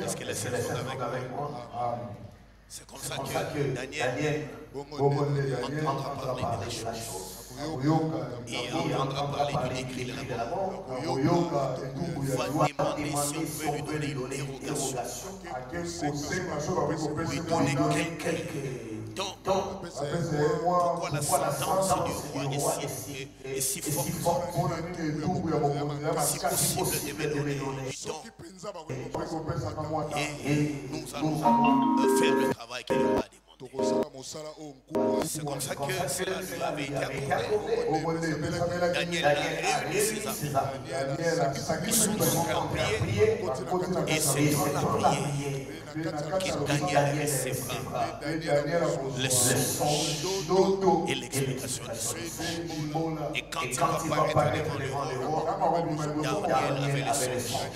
Est-ce que les saints sont avec moi? C'est comme ça que Daniel entendra parler des choses. Et entendra parler du décret de la mort. Va demander si on peut lui donner une dérogation. Lui donner quelques temps. Pourquoi la sentence du roi est si forte? Si possible de me donner du temps. Et nous allons faire le travail qu'il aura demandé. C'est comme ça que cela lui avait été accordé. Daniel a réuni ses amis. Ils sont entrés en prière. Et c'est dans la prière que Daniel recevra le songe et l'explication du songe. Et quand il va apparaître devant le roi, Daniel avait le songe.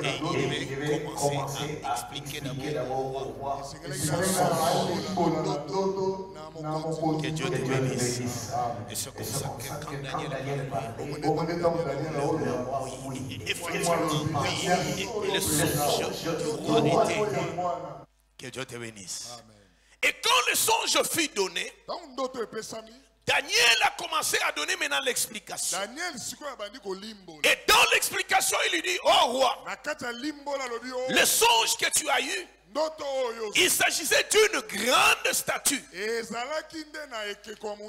Et il devait commencer à expliquer d'abord au roi son songe. Que Dieu te bénisse. Et c'est comme ça que quand Daniel parlait, oui, effectivement, oui, et le songe du roi était que Dieu te bénisse. Et quand le songe fut donné, Daniel a commencé à donner maintenant l'explication. Et dans l'explication, il lui dit, oh roi, le songe que tu as eu, il s'agissait d'une grande statue.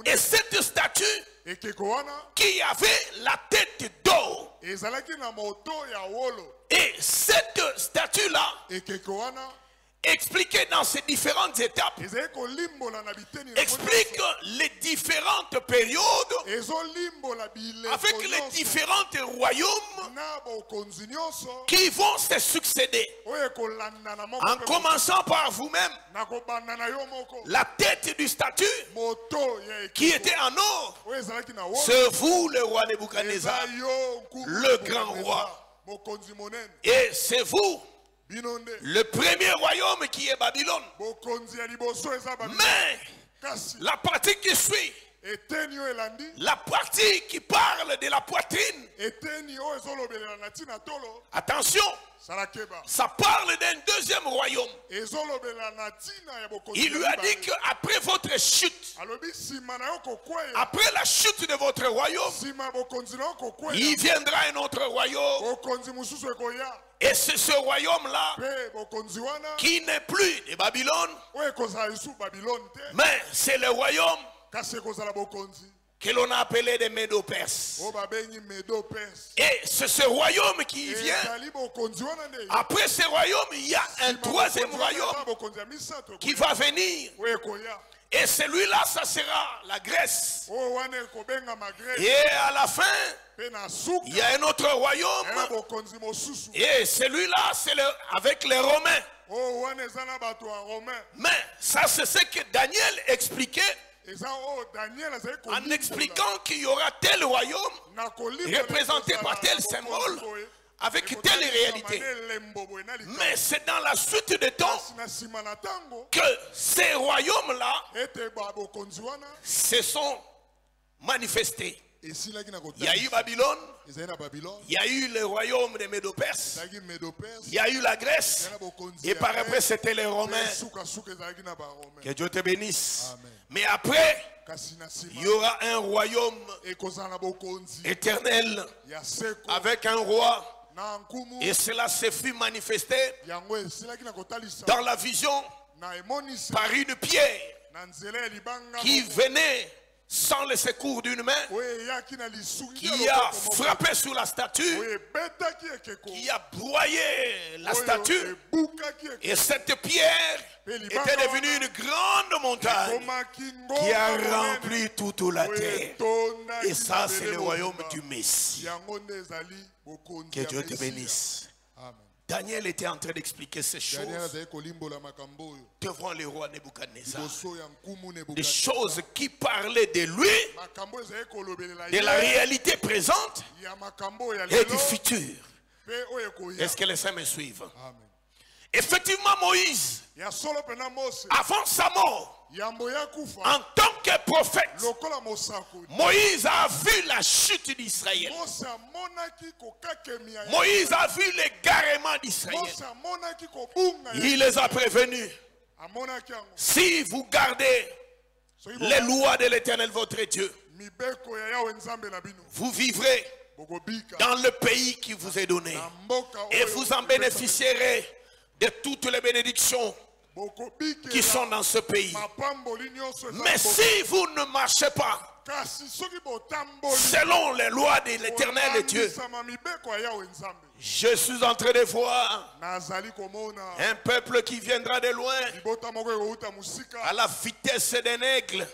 Et cette statue qui avait la tête d'or. Et cette statue-là, expliquée dans ces différentes étapes, explique les différentes périodes avec les différents royaumes qui vont se succéder. En commençant par vous-même, la tête du statut qui était en or, c'est vous le roi Nebuchadnezzar, le grand roi. Et c'est vous le premier royaume qui est Babylone. Mais la partie qui suit, la partie qui parle de la poitrine, attention, ça parle d'un deuxième royaume. Il lui a dit qu'après votre chute, après la chute de votre royaume, il viendra un autre royaume. Et c'est ce royaume-là qui n'est plus de Babylone, mais c'est le royaume que l'on a appelé des Médo-Perses. Et c'est ce royaume qui vient. Après ce royaume, il y a un troisième royaume qui va venir. Et celui-là, ça sera la Grèce. Et à la fin, il y a un autre royaume. Et celui-là, c'est avec les Romains. Mais ça, c'est ce que Daniel expliquait. En expliquant qu'il y aura tel royaume représenté par tel symbole avec telle réalité. Mais c'est dans la suite des temps que ces royaumes-là se sont manifestés. Il y a eu Babylone, il y a eu le royaume des Médo-Perses, il y a eu la Grèce, et par après c'était les Romains. Que Dieu te bénisse. Amen. Mais après, il y aura un royaume éternel avec un roi. Et cela se fut manifesté dans la vision par une pierre qui venait sans le secours d'une main, qui a frappé sur la statue, qui a broyé la statue, et cette pierre était devenue une grande montagne qui a rempli toute la terre. Et ça, c'est le royaume du Messie. Que Dieu te bénisse. Daniel était en train d'expliquer ces choses devant le roi Nebuchadnezzar. Des choses qui parlaient de lui, de la réalité présente et du futur. Est-ce que les saints me suivent? Effectivement, Moïse, avant sa mort, en tant que prophète, Moïse a vu la chute d'Israël. Moïse a vu l'égarement d'Israël. Il les a prévenus. Si vous gardez les lois de l'Éternel votre Dieu, vous vivrez dans le pays qui vous est donné et vous en bénéficierez de toutes les bénédictions qui sont dans ce pays. Mais si vous ne marchez pas selon les lois de l'Éternel Dieu, je suis en train de voir un peuple qui viendra de loin à la vitesse d'un aigle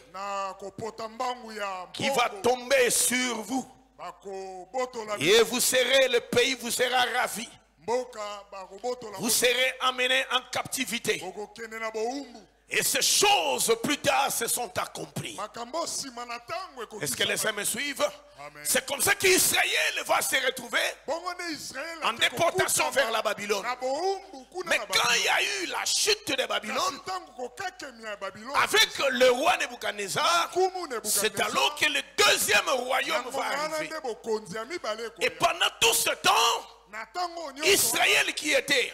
qui va tomber sur vous. Et vous serez, le pays vous sera ravi. Vous serez amenés en captivité. Et ces choses plus tard se sont accomplies. Est-ce que les uns me suivent? C'est comme ça qu'Israël va se retrouver en déportation vers la Babylone. Mais quand il y a eu la chute de Babylone, avec le roi Nebuchadnezzar, c'est alors que le deuxième royaume va arriver. Et pendant tout ce temps, Israël qui était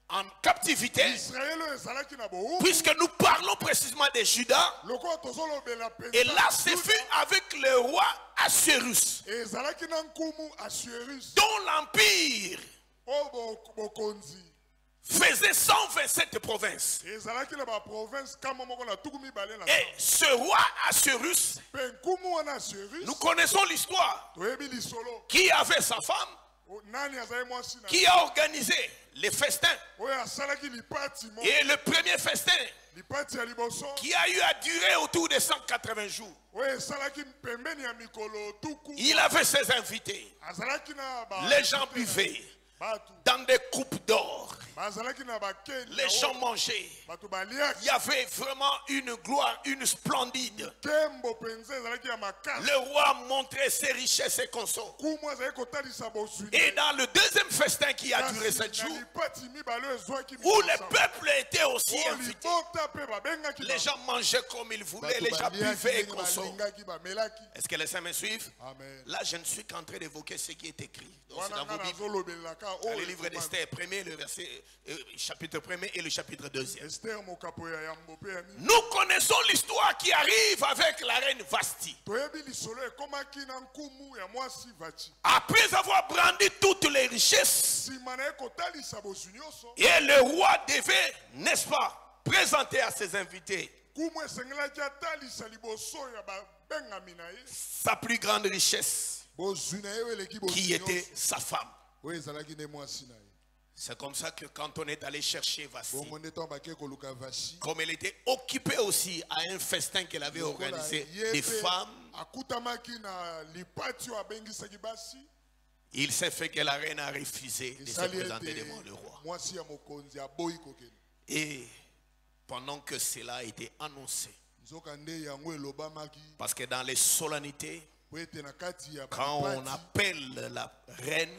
en captivité, puisque nous parlons précisément de Juda, et là c'est fait avec le roi Assuérus, dont l'empire faisait 127 provinces. Et ce roi Assuérus, nous connaissons l'histoire, qui avait sa femme, qui a organisé les festins. Et le premier festin qui a eu à durer autour de 180 jours, il avait ses invités. Les gens buvaient dans des coupes d'or. Les gens mangeaient. Il y avait vraiment une gloire, une splendide. Le roi montrait ses richesses et consorts. Et dans le deuxième festin qui a duré 7 jours, où le peuple était aussi invité, les gens mangeaient comme ils voulaient, les gens buvaient et consommaient. Est-ce que les saints me suivent? Là, je ne suis qu'en train d'évoquer ce qui est écrit. Donc, c'est dans vos Bibles. Dans le livre d'Esther, le verset, chapitre 1er et le chapitre 2e. Nous connaissons l'histoire qui arrive avec la reine Vasti. Après avoir brandi toutes les richesses, et le roi devait, n'est-ce pas, présenter à ses invités sa plus grande richesse, qui était sa femme. C'est comme ça que quand on est allé chercher Vasti, comme elle était occupée aussi à un festin qu'elle avait organisé des femmes, il s'est fait que la reine a refusé de se présenter devant le roi. Et pendant que cela a été annoncé, parce que dans les solennités, quand on appelle la reine,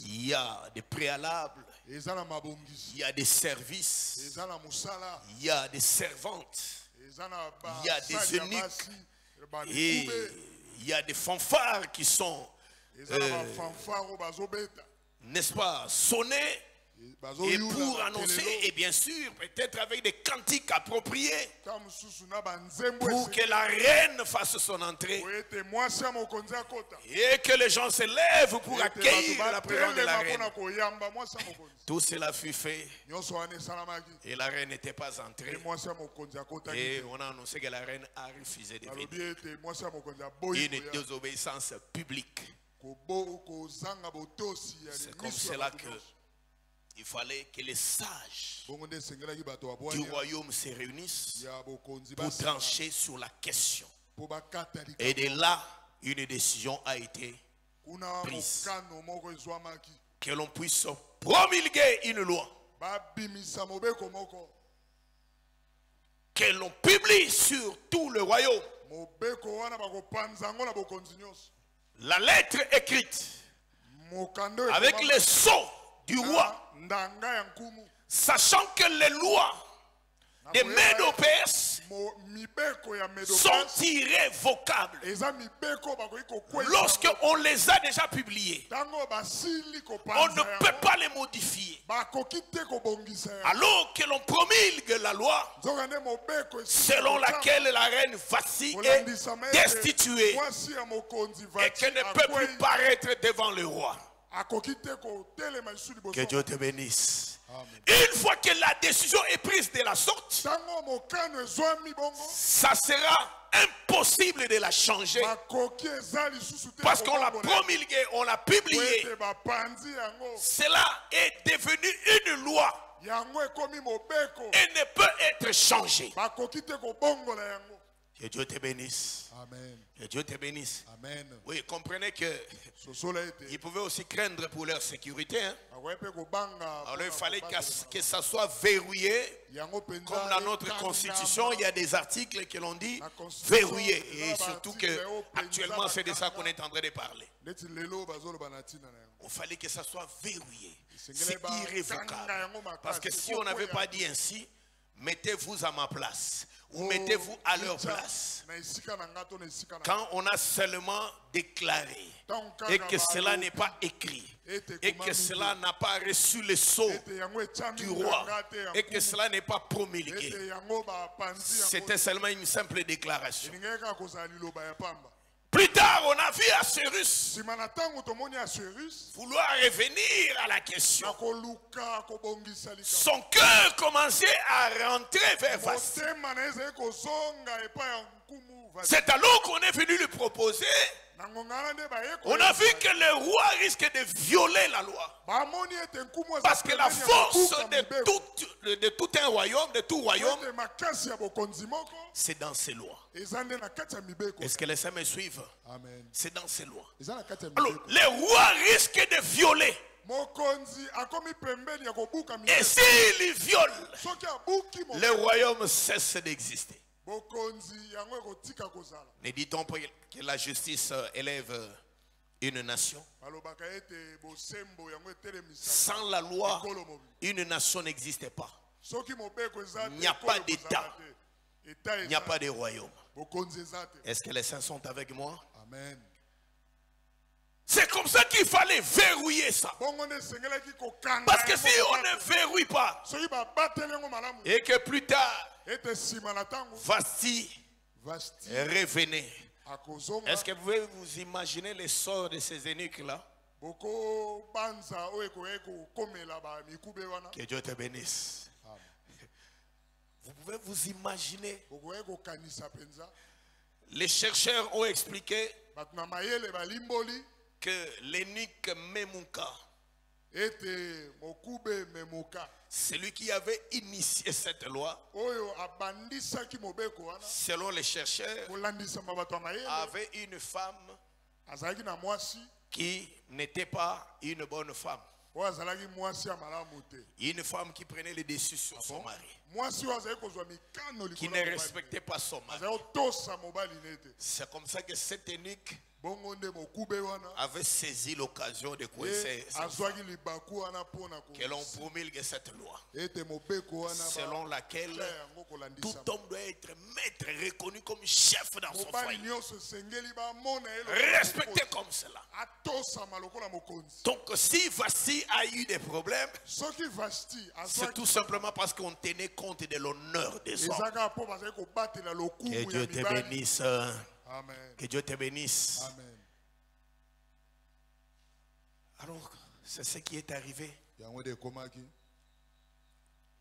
il y a des préalables, il y a des services, il y a des servantes, il y a des eunuques, et il y a des fanfares qui sont, n'est-ce pas, sonnés. Et pour annoncer, et bien sûr, peut-être avec des cantiques appropriés, pour que la reine fasse son entrée, et que les gens se lèvent pour accueillir la présence de la reine. Tout cela fut fait, et la reine n'était pas entrée, et on a annoncé que la reine a refusé de venir. Une désobéissance publique. C'est comme cela que il fallait que les sages du royaume se réunissent pour trancher sur la question. Et de là, une décision a été prise. Que l'on puisse promulguer une loi. Que l'on publie sur tout le royaume la lettre écrite avec les sceaux du roi sachant que les lois des Médo-Perses sont irrévocables lorsque on les a déjà publiées. On ne peut pas les modifier. Alors que l'on promulgue la loi selon laquelle la reine Vasti est destituée et qu'elle ne peut plus paraître devant le roi. Que Dieu te bénisse. Amen. Une fois que la décision est prise de la sorte, ça sera impossible de la changer parce qu'on l'a promulgué, on l'a publié. Cela est devenu une loi et ne peut être changé. Que Dieu te bénisse. Amen. Que Dieu te bénisse. Amen. Oui, comprenez que ils pouvaient aussi craindre pour leur sécurité. Hein? Alors il fallait que ça soit verrouillé. Comme dans notre constitution, il y a des articles que l'on dit verrouillé. Et surtout que actuellement c'est de ça qu'on est en train de parler. Il fallait que ça soit verrouillé. C'est irrévocable. Parce que si on n'avait pas dit ainsi, mettez-vous à ma place. Ou mettez-vous à leur place. Quand on a seulement déclaré et que cela n'est pas écrit et que cela n'a pas reçu le sceau du roi et que cela n'est pas promulgué, c'était seulement une simple déclaration. Plus tard, on a vu Assuérus vouloir revenir à la question. Son cœur commençait à rentrer vers Vasti. C'est alors qu'on est venu lui proposer. On a vu que le roi risque de violer la loi. Parce que la force de tout un royaume, de tout royaume, c'est dans ces lois. Est-ce que les saints me suivent? C'est dans ces lois. Alors, le roi risque de violer. Et s'il viole, le royaume cesse d'exister. Ne dit-on pas que la justice élève une nation? Sans la loi, une nation n'existe pas. Il n'y a pas d'État. Il n'y a pas de royaume. Est-ce que les saints sont avec moi? Amen. C'est comme ça qu'il fallait verrouiller ça. Parce que si on ne verrouille pas, et que plus tard, Vasti revenait. Est-ce que vous pouvez vous imaginer les sorts de ces eunuques-là? Que Dieu te bénisse. Vous pouvez vous imaginer. Les chercheurs ont expliqué que l'eunuque Memuka, celui qui avait initié cette loi, selon les chercheurs, avait une femme qui n'était pas une bonne femme. Une femme qui prenait le dessus sur son mari, qui ne respectait pas son mari. C'est comme ça que cet eunuque avait saisi l'occasion de coincer que l'on promulgue cette loi selon laquelle tout homme doit être maître, reconnu comme chef dans son foyer, respecté comme cela. Donc si Vasti a eu des problèmes, c'est tout simplement parce qu'on tenait compte de l'honneur des hommes. Que Dieu te bénisse. Amen. Que Dieu te bénisse. Amen. Alors, c'est ce qui est arrivé.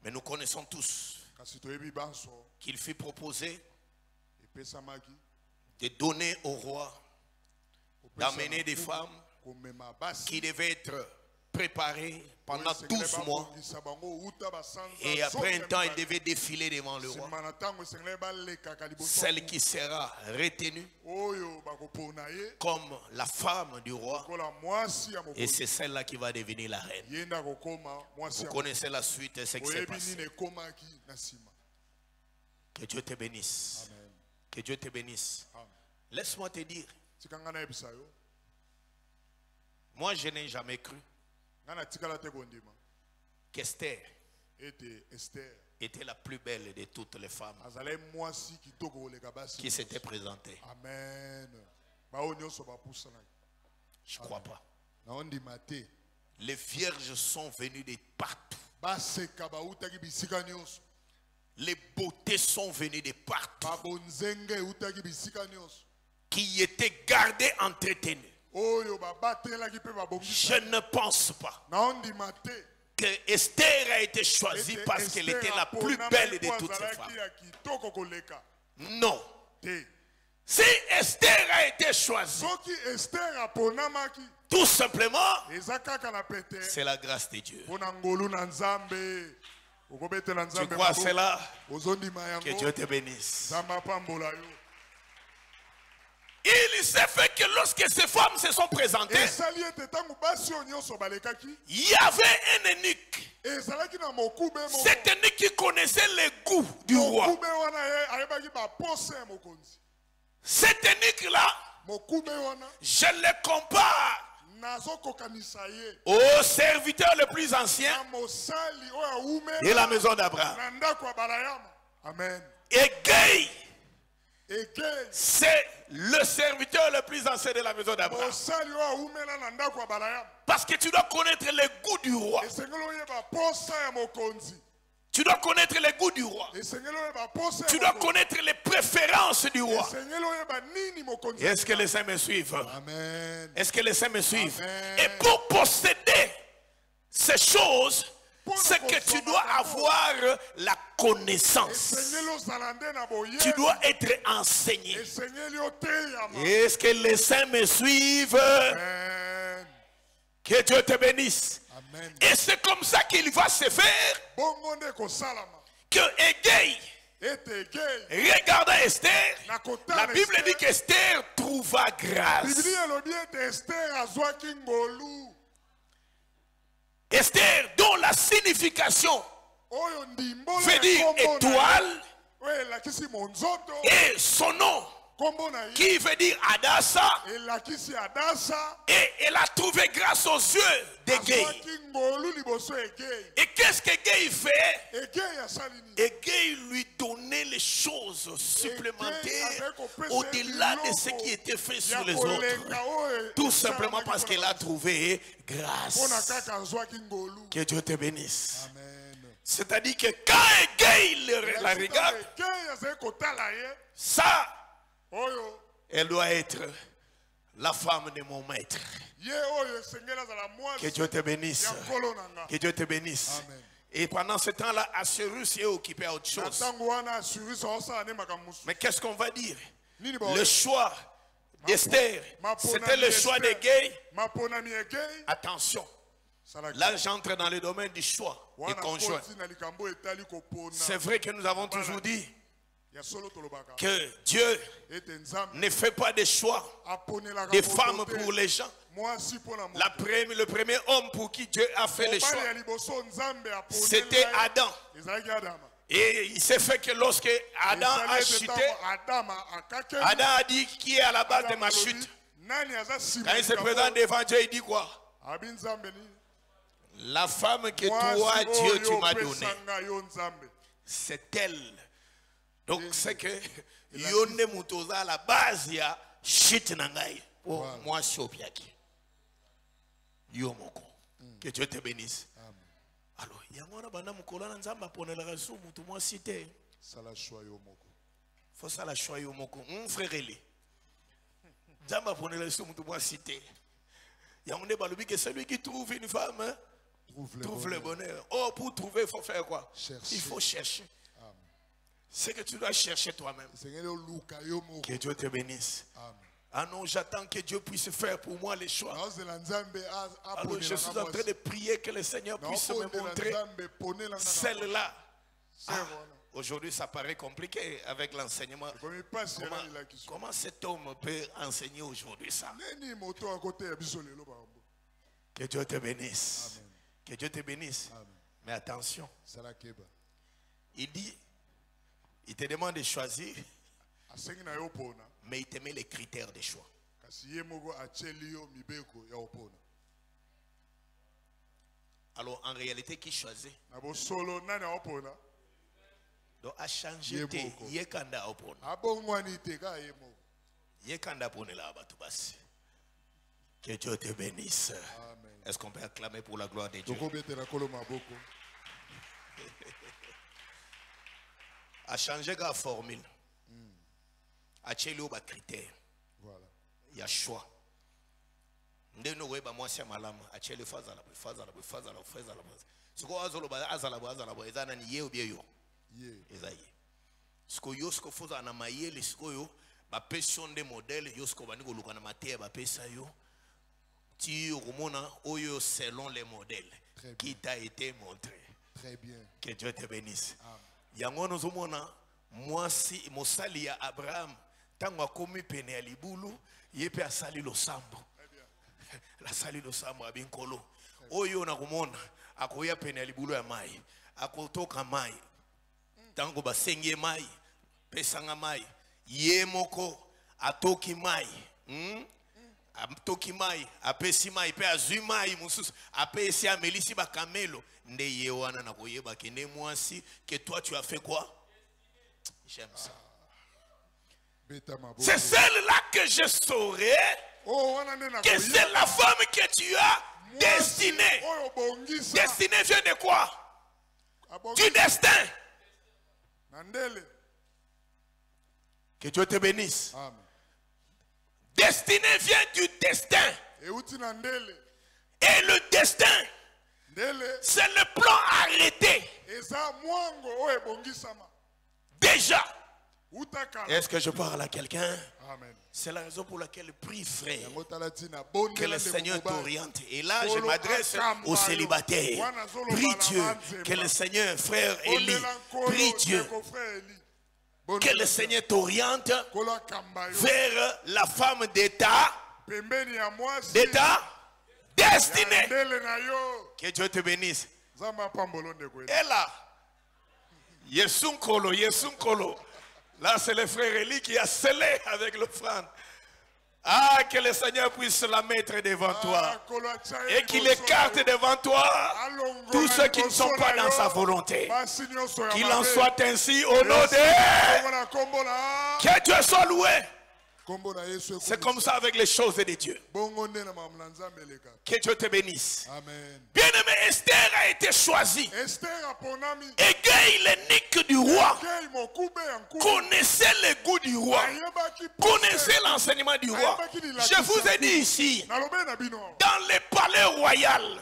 Mais nous connaissons tous qu'il fut proposé de donner au roi d'amener des femmes qui devaient être préparées pendant 12 mois. Et après un temps, il devait défiler devant le roi. Celle qui sera retenue comme la femme du roi. Et c'est celle-là qui va devenir la reine. Vous connaissez la suite et ce qui s'est passé. Que Dieu te bénisse. Amen. Que Dieu te bénisse. Laisse-moi te dire. Moi, je n'ai jamais cru qu'Esther était la plus belle de toutes les femmes qui s'étaient présentées. Amen. Je ne crois pas. Les vierges sont venues de partout. Les beautés sont venues de partout. Qui étaient gardées, entretenues. Je ne pense pas que Esther a été choisie parce qu'elle était la plus belle de toutes les femmes. Non. Si Esther a été choisie, tout simplement, c'est la grâce de Dieu. Tu crois cela? Que Dieu te bénisse. Il s'est fait que lorsque ces femmes se sont présentées, il y avait un eunuque. Cet eunuque qui connaissait les goûts du roi. Cet eunuque-là, je le compare au serviteur le plus ancien de la maison d'Abraham. Et Gay, c'est le serviteur le plus ancien de la maison d'Abraham. Parce que tu dois connaître les goûts du roi. Tu dois connaître les goûts du roi. Tu dois connaître les préférences du roi. Est-ce que les saints me suivent? Est-ce que les saints me suivent? Et pour posséder ces choses, c'est que tu dois avoir la connaissance. Tu dois être enseigné. Est-ce que les saints me suivent? Que Dieu te bénisse. Amen. Et c'est comme ça qu'il va se faire que Égay, regardant Esther, la Bible dit qu'Esther trouva grâce. Esther, dont la signification veut dire étoile, et son nom qui veut dire Adassa, et elle a trouvé grâce aux yeux d'Égay. Et qu'est-ce qu'Égay fait? Égay lui donnait les choses supplémentaires au-delà de ce qui était fait sur les autres, tout simplement parce qu'elle a trouvé grâce. Que Dieu te bénisse. C'est-à-dire que quand Égay la regarde, ça, elle doit être la femme de mon maître. Que Dieu te bénisse. Que Dieu te bénisse. Amen. Et pendant ce temps-là, Assyrus est occupé à autre chose. Mais qu'est-ce qu'on va dire? Le choix d'Esther, c'était le choix d'Égay. Attention. Là, j'entre dans le domaine du choix et conjoint. C'est vrai que nous avons toujours dit que Dieu ne fait pas de choix des femmes pour les gens. Le premier homme pour qui Dieu a fait le choix, c'était Adam. Et il s'est fait que lorsque Adam a chuté, Adam a dit qui est à la base de ma chute. Quand il se présente devant Dieu, il dit quoi? La femme que toi, Dieu, tu m'as donnée, c'est elle. Donc c'est que Yonde Mutoza à la base, il y a chute nangai. Oh, moi, Shopiaki. Yomoko. Que Dieu te bénisse. Alors, il y a un bana mukola nzamba pour la raison mutu moi cité. Sala choix yomoko. Faut ça la choix yomoko. Mon frère Eli. Nzamba pour la raison mutu moi cité. Il y a un balobi que celui qui trouve une femme trouve le bonheur. Oh, pour trouver, il faut faire quoi? Chercher. Il faut chercher. C'est que tu dois chercher toi-même. Que Dieu te bénisse. Ah non, j'attends que Dieu puisse faire pour moi les choix. Alors je suis en train de prier que le Seigneur puisse me montrer celle-là. Aujourd'hui, ça paraît compliqué avec l'enseignement. Comment cet homme peut enseigner aujourd'hui ça? Que Dieu te bénisse. Amen. Que Dieu te bénisse. Amen. Mais attention. Il dit, il te demande de choisir, mais il te met les critères de choix. Alors en réalité, qui choisit? Donc à changer tes yekanda opon. Yekanda pone la batubasi. Que Dieu te bénisse. Est-ce qu'on peut acclamer pour la gloire de Dieu? À changer la formule. À changer les critères. Il y a choix. Ndeno weba mwasi malama a changer fazala fazala. Siko azala ezana ni ye obie yo. Ezaye. Siko yo siko foza na mayele siko yo ba passion de modèle yo siko bani ko luka na mate ba pesa yo. Ti rumona oyo selon les modèles qui t'a été montré. Très bien. Que Dieu te bénisse. Yango nozomona mwasi mosali ya Abraham tango akomi pene ya libulu yepe asali losambo. La sali losambo abinkolo. Oyo na kumona akoya pene ya libulu ya mai. Akotoka mai. Tango basenge mai, pesanga mai, ye moko atoki mai, atoki mai, apesi mai, pe azui mai mususu, apesi amelisi ba kamelo, nde ye wana na koyeba kene mwasi que toi tu as fait quoi? J'aime ça. C'est celle-là que je saurai que c'est la femme que tu as destinée. Destinée vient de quoi? Du destin. Que Dieu te bénisse. Amen. Destinée vient du destin. Et le destin, c'est le plan arrêté. Déjà. Est-ce que je parle à quelqu'un? C'est la raison pour laquelle prie, frère, que le Seigneur t'oriente. Et là, je m'adresse aux célibataires. Prie Dieu, que le Seigneur, frère Élie, prie Dieu, que le Seigneur t'oriente vers la femme d'état destinée. Que Dieu te bénisse. Et là, Yesunkolo, Yesunkolo. Là, c'est le frère Élie qui a scellé avec l'offrande. Ah, que le Seigneur puisse la mettre devant toi. Et qu'il écarte devant toi tous ceux qui ne sont pas dans sa volonté. Qu'il en soit ainsi au nom de... Que Dieu soit loué. C'est comme ça avec les choses de Dieu. Que Dieu te bénisse. Bien-aimé, Esther a été choisie. Égaye l'énigme du roi. Connaissez le goût du roi. Connaissez l'enseignement du roi. Je vous ai dit ici, dans les palais royaux,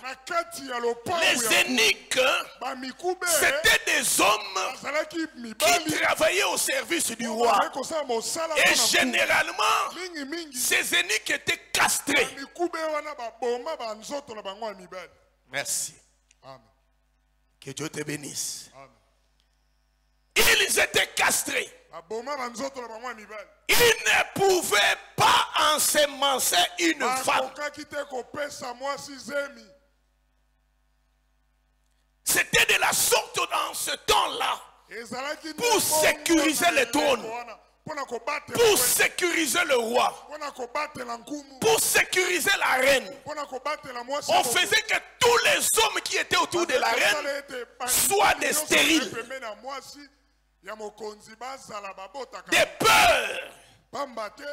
les énigmes, c'était des hommes qui travaillaient au service du roi. Et généralement, ces eunuques étaient castrés. Merci. Que Dieu te bénisse. Ils étaient castrés. Ils ne pouvaient pas ensemencer une femme. C'était de la sorte dans ce temps-là pour sécuriser le trône. Pour sécuriser le roi, pour sécuriser la reine, on faisait que tous les hommes qui étaient autour de la reine soient des stériles, de peur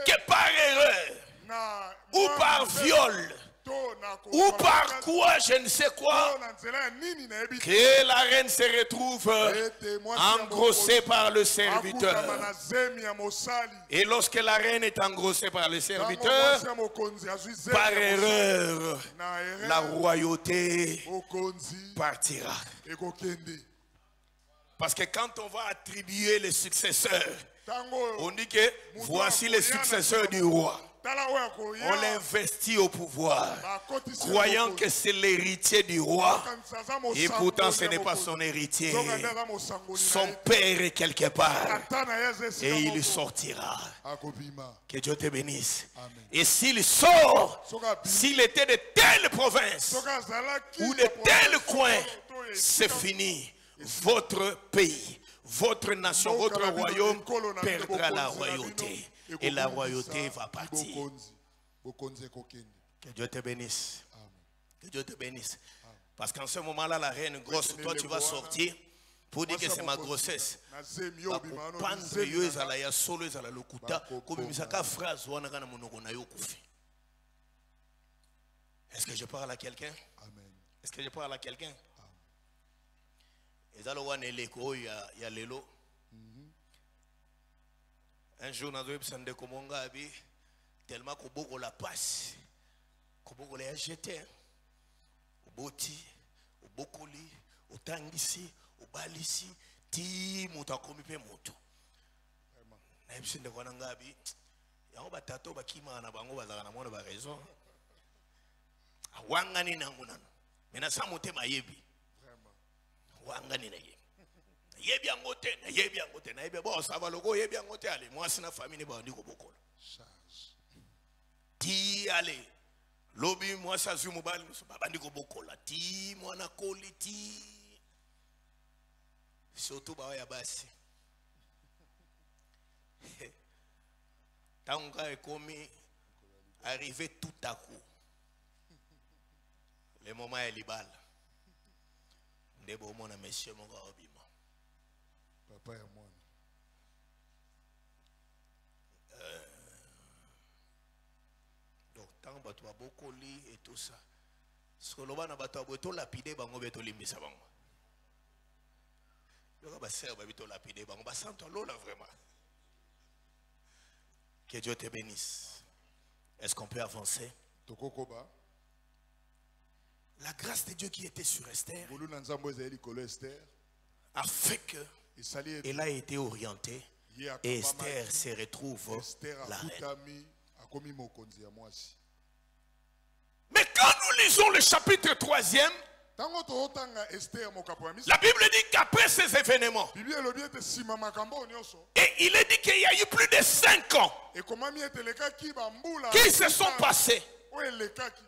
que par erreur ou par viol ou par quoi, je ne sais quoi, que la reine se retrouve engrossée par le serviteur. Et lorsque la reine est engrossée par le serviteur, par erreur, la royauté partira. Parce que quand on va attribuer les successeurs, on dit que voici les successeurs du roi. On l'investit au pouvoir, croyant que c'est l'héritier du roi, et pourtant ce n'est pas son héritier. Son père est quelque part, et il sortira. Que Dieu te bénisse. Et s'il sort, s'il était de telle province ou de tel coin, c'est fini. Votre pays, votre nation, votre royaume perdra la royauté. Et la royauté va partir. Que Dieu te bénisse. Que Dieu te bénisse. Parce qu'en ce moment-là, la reine grosse, toi tu vas sortir pour dire que c'est ma grossesse. Est-ce que je parle à quelqu'un? Est-ce que je parle à quelqu'un? Un jour, nous avons tellement que la passe, que la jeté, au boti, au bokoli, au tangisi, au balisi, ti mutakomi pe moto. Na yebisi ndeko na ngabi, yango batato bakima na bango bazaka na mona ba raison. Wangani na ngunana. Mena sa motema yebi. Wangani na yebi. Yebi angote, na yebi angote, na yebi bo sava logo yebi angote ale. Moi sina famille ba ndiko bokola. Ti ale. Lobi moi sa zu mobile so baba ndiko bokola. Ti mwana koli ti. Surtout ba ya basi. Tanga est commis arrivé tout à coup. Le moment est libal. Ndebo mona monsieur mon obima. Papa et moi. Donc tant bato beaucoup li et tout ça. Ce que l'on va na bato boto lapide bango beto limbisa bango. Yo ba ser ba beto lapide bango ba santo lola vraiment. Que Dieu te bénisse. Est-ce qu'on peut avancer? La grâce de Dieu qui était sur Esther a fait qu'elle a été orientée et Esther se retrouve la reine. Mais quand nous lisons le chapitre 3e, la Bible dit qu'après ces événements, et il est dit qu'il y a eu plus de 5 ans qui se sont passés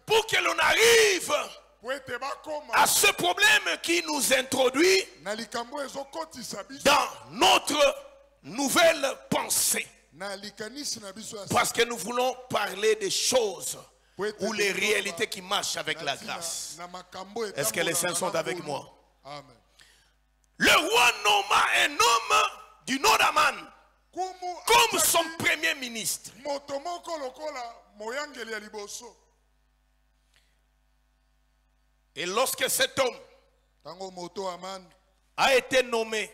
pour que l'on arrive à ce problème qui nous introduit dans notre nouvelle pensée. Parce que nous voulons parler des choses ou les réalités qui marchent avec la grâce. Est-ce que les saints sont avec moi? Amen. Le roi nomma un homme du nom d'Aman comme son premier ministre. Et lorsque cet homme a été nommé,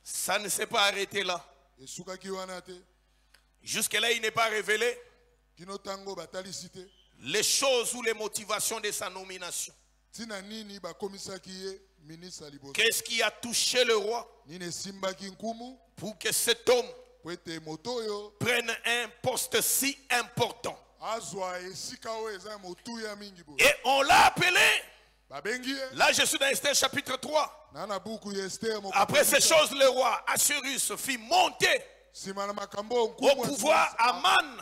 ça ne s'est pas arrêté là. Jusque-là, il n'est pas révélé les choses ou les motivations de sa nomination. Qu'est-ce qui a touché le roi pour que cet homme prenne un poste si important? Et on l'a appelé. Là, je suis dans Esther chapitre 3. Après ces choses, le roi Assuérus fit monter au pouvoir Aman,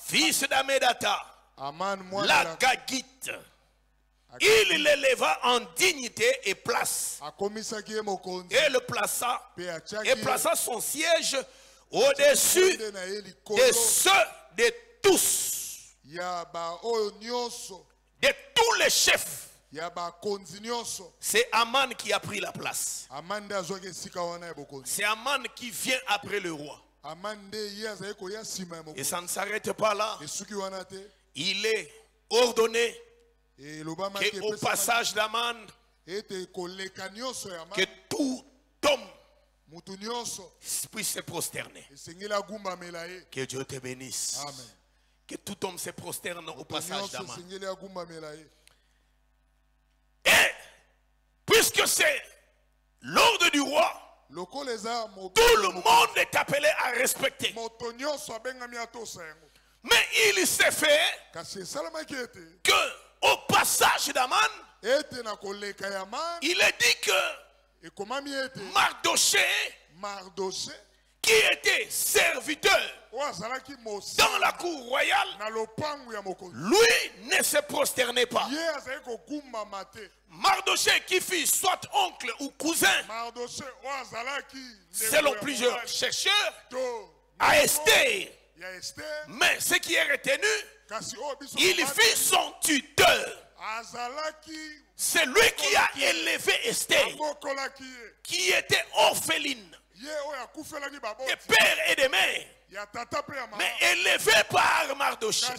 fils d'Amedata, la Gagite. Il l'éleva en dignité et place. Et le plaça son siège au-dessus de ceux de tous. De tous les chefs. C'est Aman qui a pris la place. C'est Aman qui vient après le roi. Et ça ne s'arrête pas là. Il est ordonné qu'au passage d'Aman, que tout homme puisse se prosterner. Que Dieu te bénisse. Amen. Que tout homme se prosterne au passage d'Aman. Et puisque c'est l'ordre du roi, tout le monde est appelé à respecter. Mais il s'est fait que au passage d'Aman, il est dit que Mardoché, qui était serviteur dans la cour royale, lui ne se prosternait pas. Mardoché qui fut soit oncle ou cousin, selon plusieurs chercheurs, à Esther. Mais ce qui est retenu, il fut son tuteur. C'est lui qui a élevé Esther, qui était orpheline de père et de mère, mais élevé par Mardochée.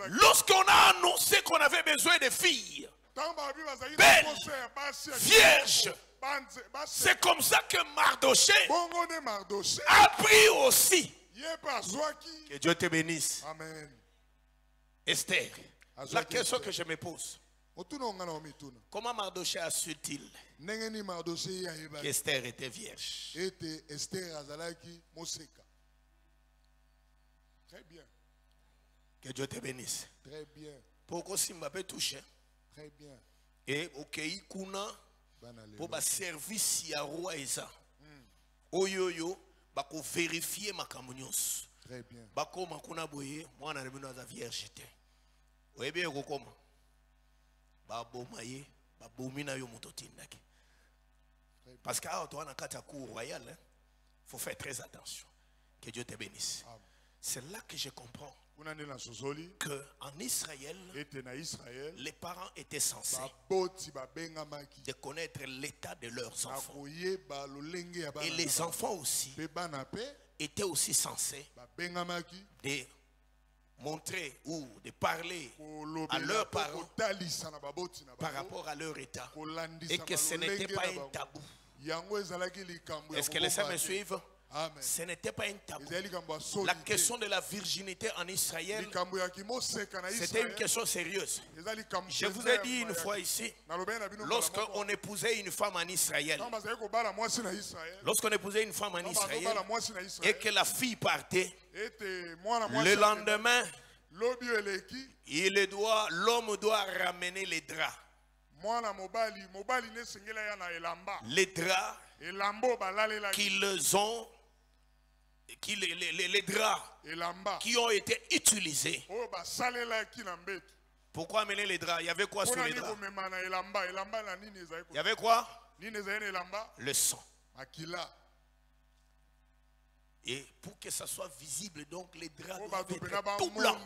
Lorsqu'on a annoncé qu'on avait besoin de filles belles, vierges, c'est comme ça que Mardochée a pris aussi. Que Dieu te bénisse. Amen. Esther, la question que je me pose, comment Mardochée a su-t-il qu'Esther était vierge? Très bien. Que Dieu te bénisse. Très bien. Pourquoi Simba peut toucher? Très bien. Et ok, kuna pour ba service ya roi Eza. Oyoyo bako vérifier makambo nyonso. Très bien. Bako makuna boye mwana na bino za vierge te. Oyebe kokoma. Ba bomaye, ba bomina yo mototindaki. Parce que toi na kata cour royale, faut faire très attention. Que Dieu te bénisse. C'est là que je comprends qu'en Israël, les parents étaient censés de connaître l'état de leurs enfants. Et les enfants aussi étaient aussi censés de montrer ou de parler à leurs parents par rapport à leur état. Et que ce n'était pas un tabou. Est-ce que les saints me suivent? Amen. Ce n'était pas un tabou. La question de la virginité en Israël, c'était une question sérieuse. Je vous ai dit une fois ici, lorsqu'on épousait une femme en Israël, et que la fille partait, le lendemain, l'homme doit ramener les draps. Les draps qu'ils ont, les draps qui ont été utilisés. Pourquoi amener les draps? Il y avait quoi sur les draps? Il y avait quoi? Le sang. Et pour que ça soit visible, donc les draps doivent être tout blancs.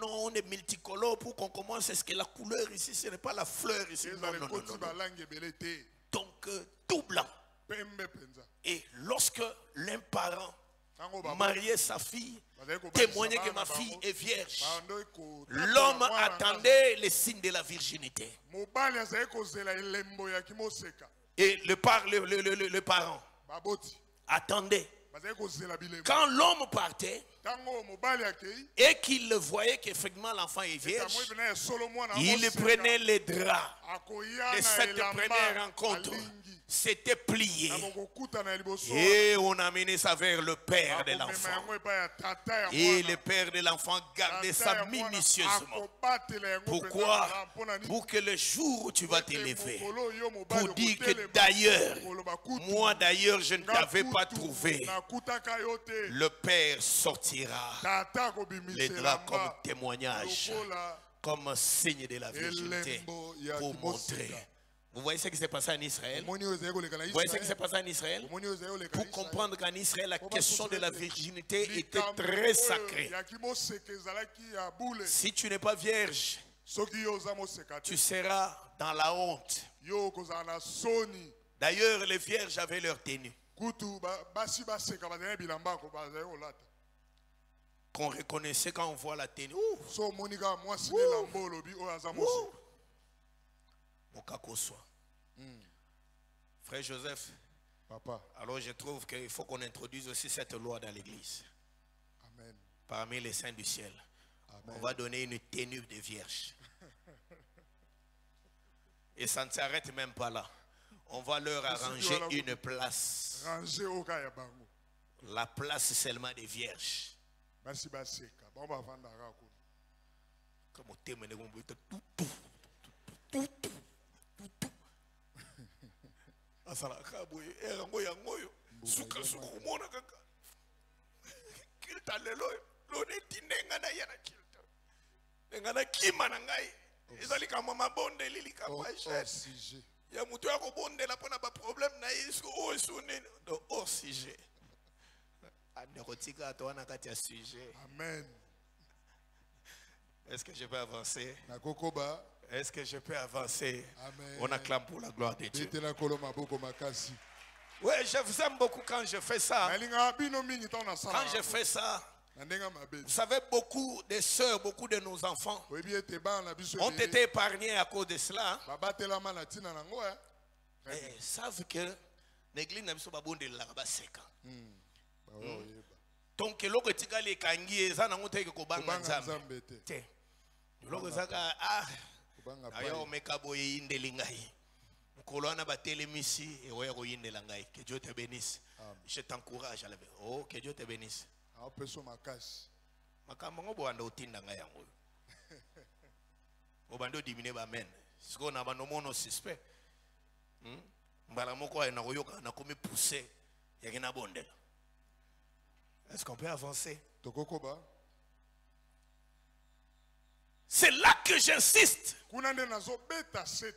On est multicolore pour qu'on commence. Est-ce que la couleur ici, ce n'est pas la fleur ici? Non, non, non, non. Donc tout blanc. Et lorsque l'un parent mariait sa fille, témoignait que ma fille est vierge, l'homme attendait les signes de la virginité. Et le parent attendait. Quand l'homme partait et qu'il le voyait qu'effectivement l'enfant est vierge, il prenait les draps de cette première rencontre. C'était plié et on amenait ça vers le père de l'enfant, et le père de l'enfant gardait ça minutieusement. Pourquoi? Pour que le jour où tu vas t'élever, pour dire que d'ailleurs, moi d'ailleurs je ne t'avais pas trouvé, le père sortira les draps comme témoignage, comme signe de la virginité, pour montrer. Vous voyez ce qui s'est passé en Israël? Vous voyez ce qui s'est passé en Israël? Pour comprendre qu'en Israël, la question de la virginité était très sacrée. Si tu n'es pas vierge, tu seras dans la honte. D'ailleurs, les vierges avaient leur tenue qu'on reconnaissait quand on voit la tenue. Frère Joseph, papa. Alors je trouve qu'il faut qu'on introduise aussi cette loi dans l'église. Amen. Parmi les saints du ciel. Amen. On va donner une tenue de vierge. Et ça ne s'arrête même pas là. On va leur arranger une place. La place seulement des vierges. Comme au thème de asalaka boye erango yangoyo suka sukumona kaka kilta lelo lone tinenga na yana kilta ngana kima na ngai ezali kama mabonde lili kama sujet ya mutu ya kobondela pona ba problème na yesu o sunene do hors sujet ande kotika to wana kati ya sujet. Amen. Est-ce que je peux avancer? Est-ce que je peux avancer? Amen. On acclame pour la gloire de Dieu. Oui, je vous aime beaucoup quand je fais ça. Quand je fais ça, vous savez, beaucoup de sœurs, beaucoup de nos enfants ont été épargnés à cause de cela. Et savent que l'église n'a pas besoin de la séquence. Donc, lorsque tu as les kangi, ça n'a pas été que banga nzambe. Lorsque ça a ayo mekaboye indelingai. Kolona batele misi et oya ko indelangai. Que Dieu te bénisse. Je t'encourage à lever. Oh, que Dieu te bénisse. Makambo boanda utinda ngai yango. Obando dimine ba men. Siko na bano mono suspect. Mbala moko na koyoka na komi pousser yakina bondela. Est-ce qu'on peut avancer? C'est là que j'insiste.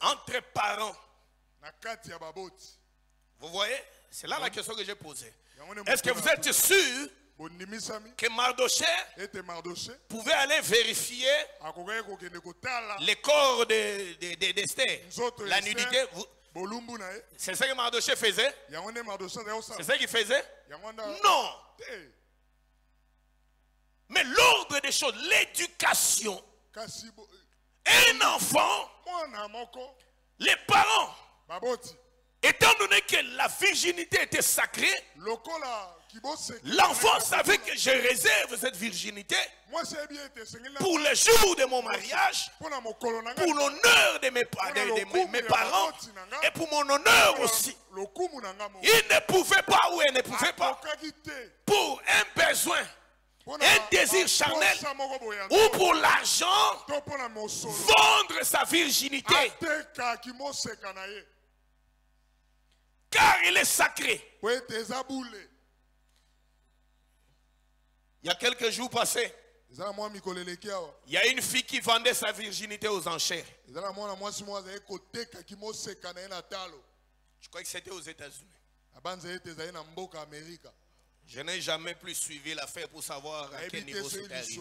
Entre parents. Vous voyez? C'est là la question que j'ai posée. Est-ce que vous êtes sûr que Mardoché pouvait aller vérifier les corps d'Esther, la nudité? C'est ça que Mardoché faisait? C'est ça qu'il faisait? Non. Mais l'ordre des choses, l'éducation. Un enfant, les parents, étant donné que la virginité était sacrée, l'enfant savait que je réserve cette virginité pour le jour de mon mariage, pour l'honneur de mes parents et pour mon honneur aussi. Il ne pouvait pas ou elle ne pouvait pas, pour un besoin, un désir charnel ou pour l'argent, vendre sa virginité. Car il est sacré. Il y a quelques jours passés, il y a une fille qui vendait sa virginité aux enchères. Je crois que c'était aux États-Unis. Je n'ai jamais plus suivi l'affaire pour savoir à quel niveau c'était arrivé.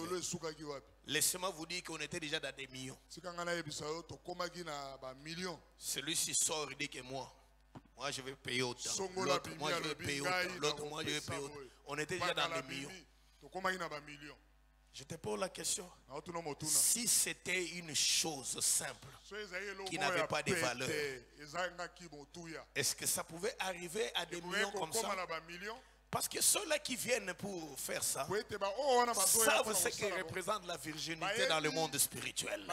Laissez-moi vous dire qu'on était déjà dans des millions. Celui-ci sort et dit que moi je vais payer autant. L'autre, moi je vais payer autant. L'autre, moi je vais payer autant. On était déjà dans des millions. Je te pose la question. Si c'était une chose simple qui n'avait pas de valeur, est-ce que ça pouvait arriver à des millions comme ça? Parce que ceux-là qui viennent pour faire ça savent ce que représente la virginité dans le monde spirituel.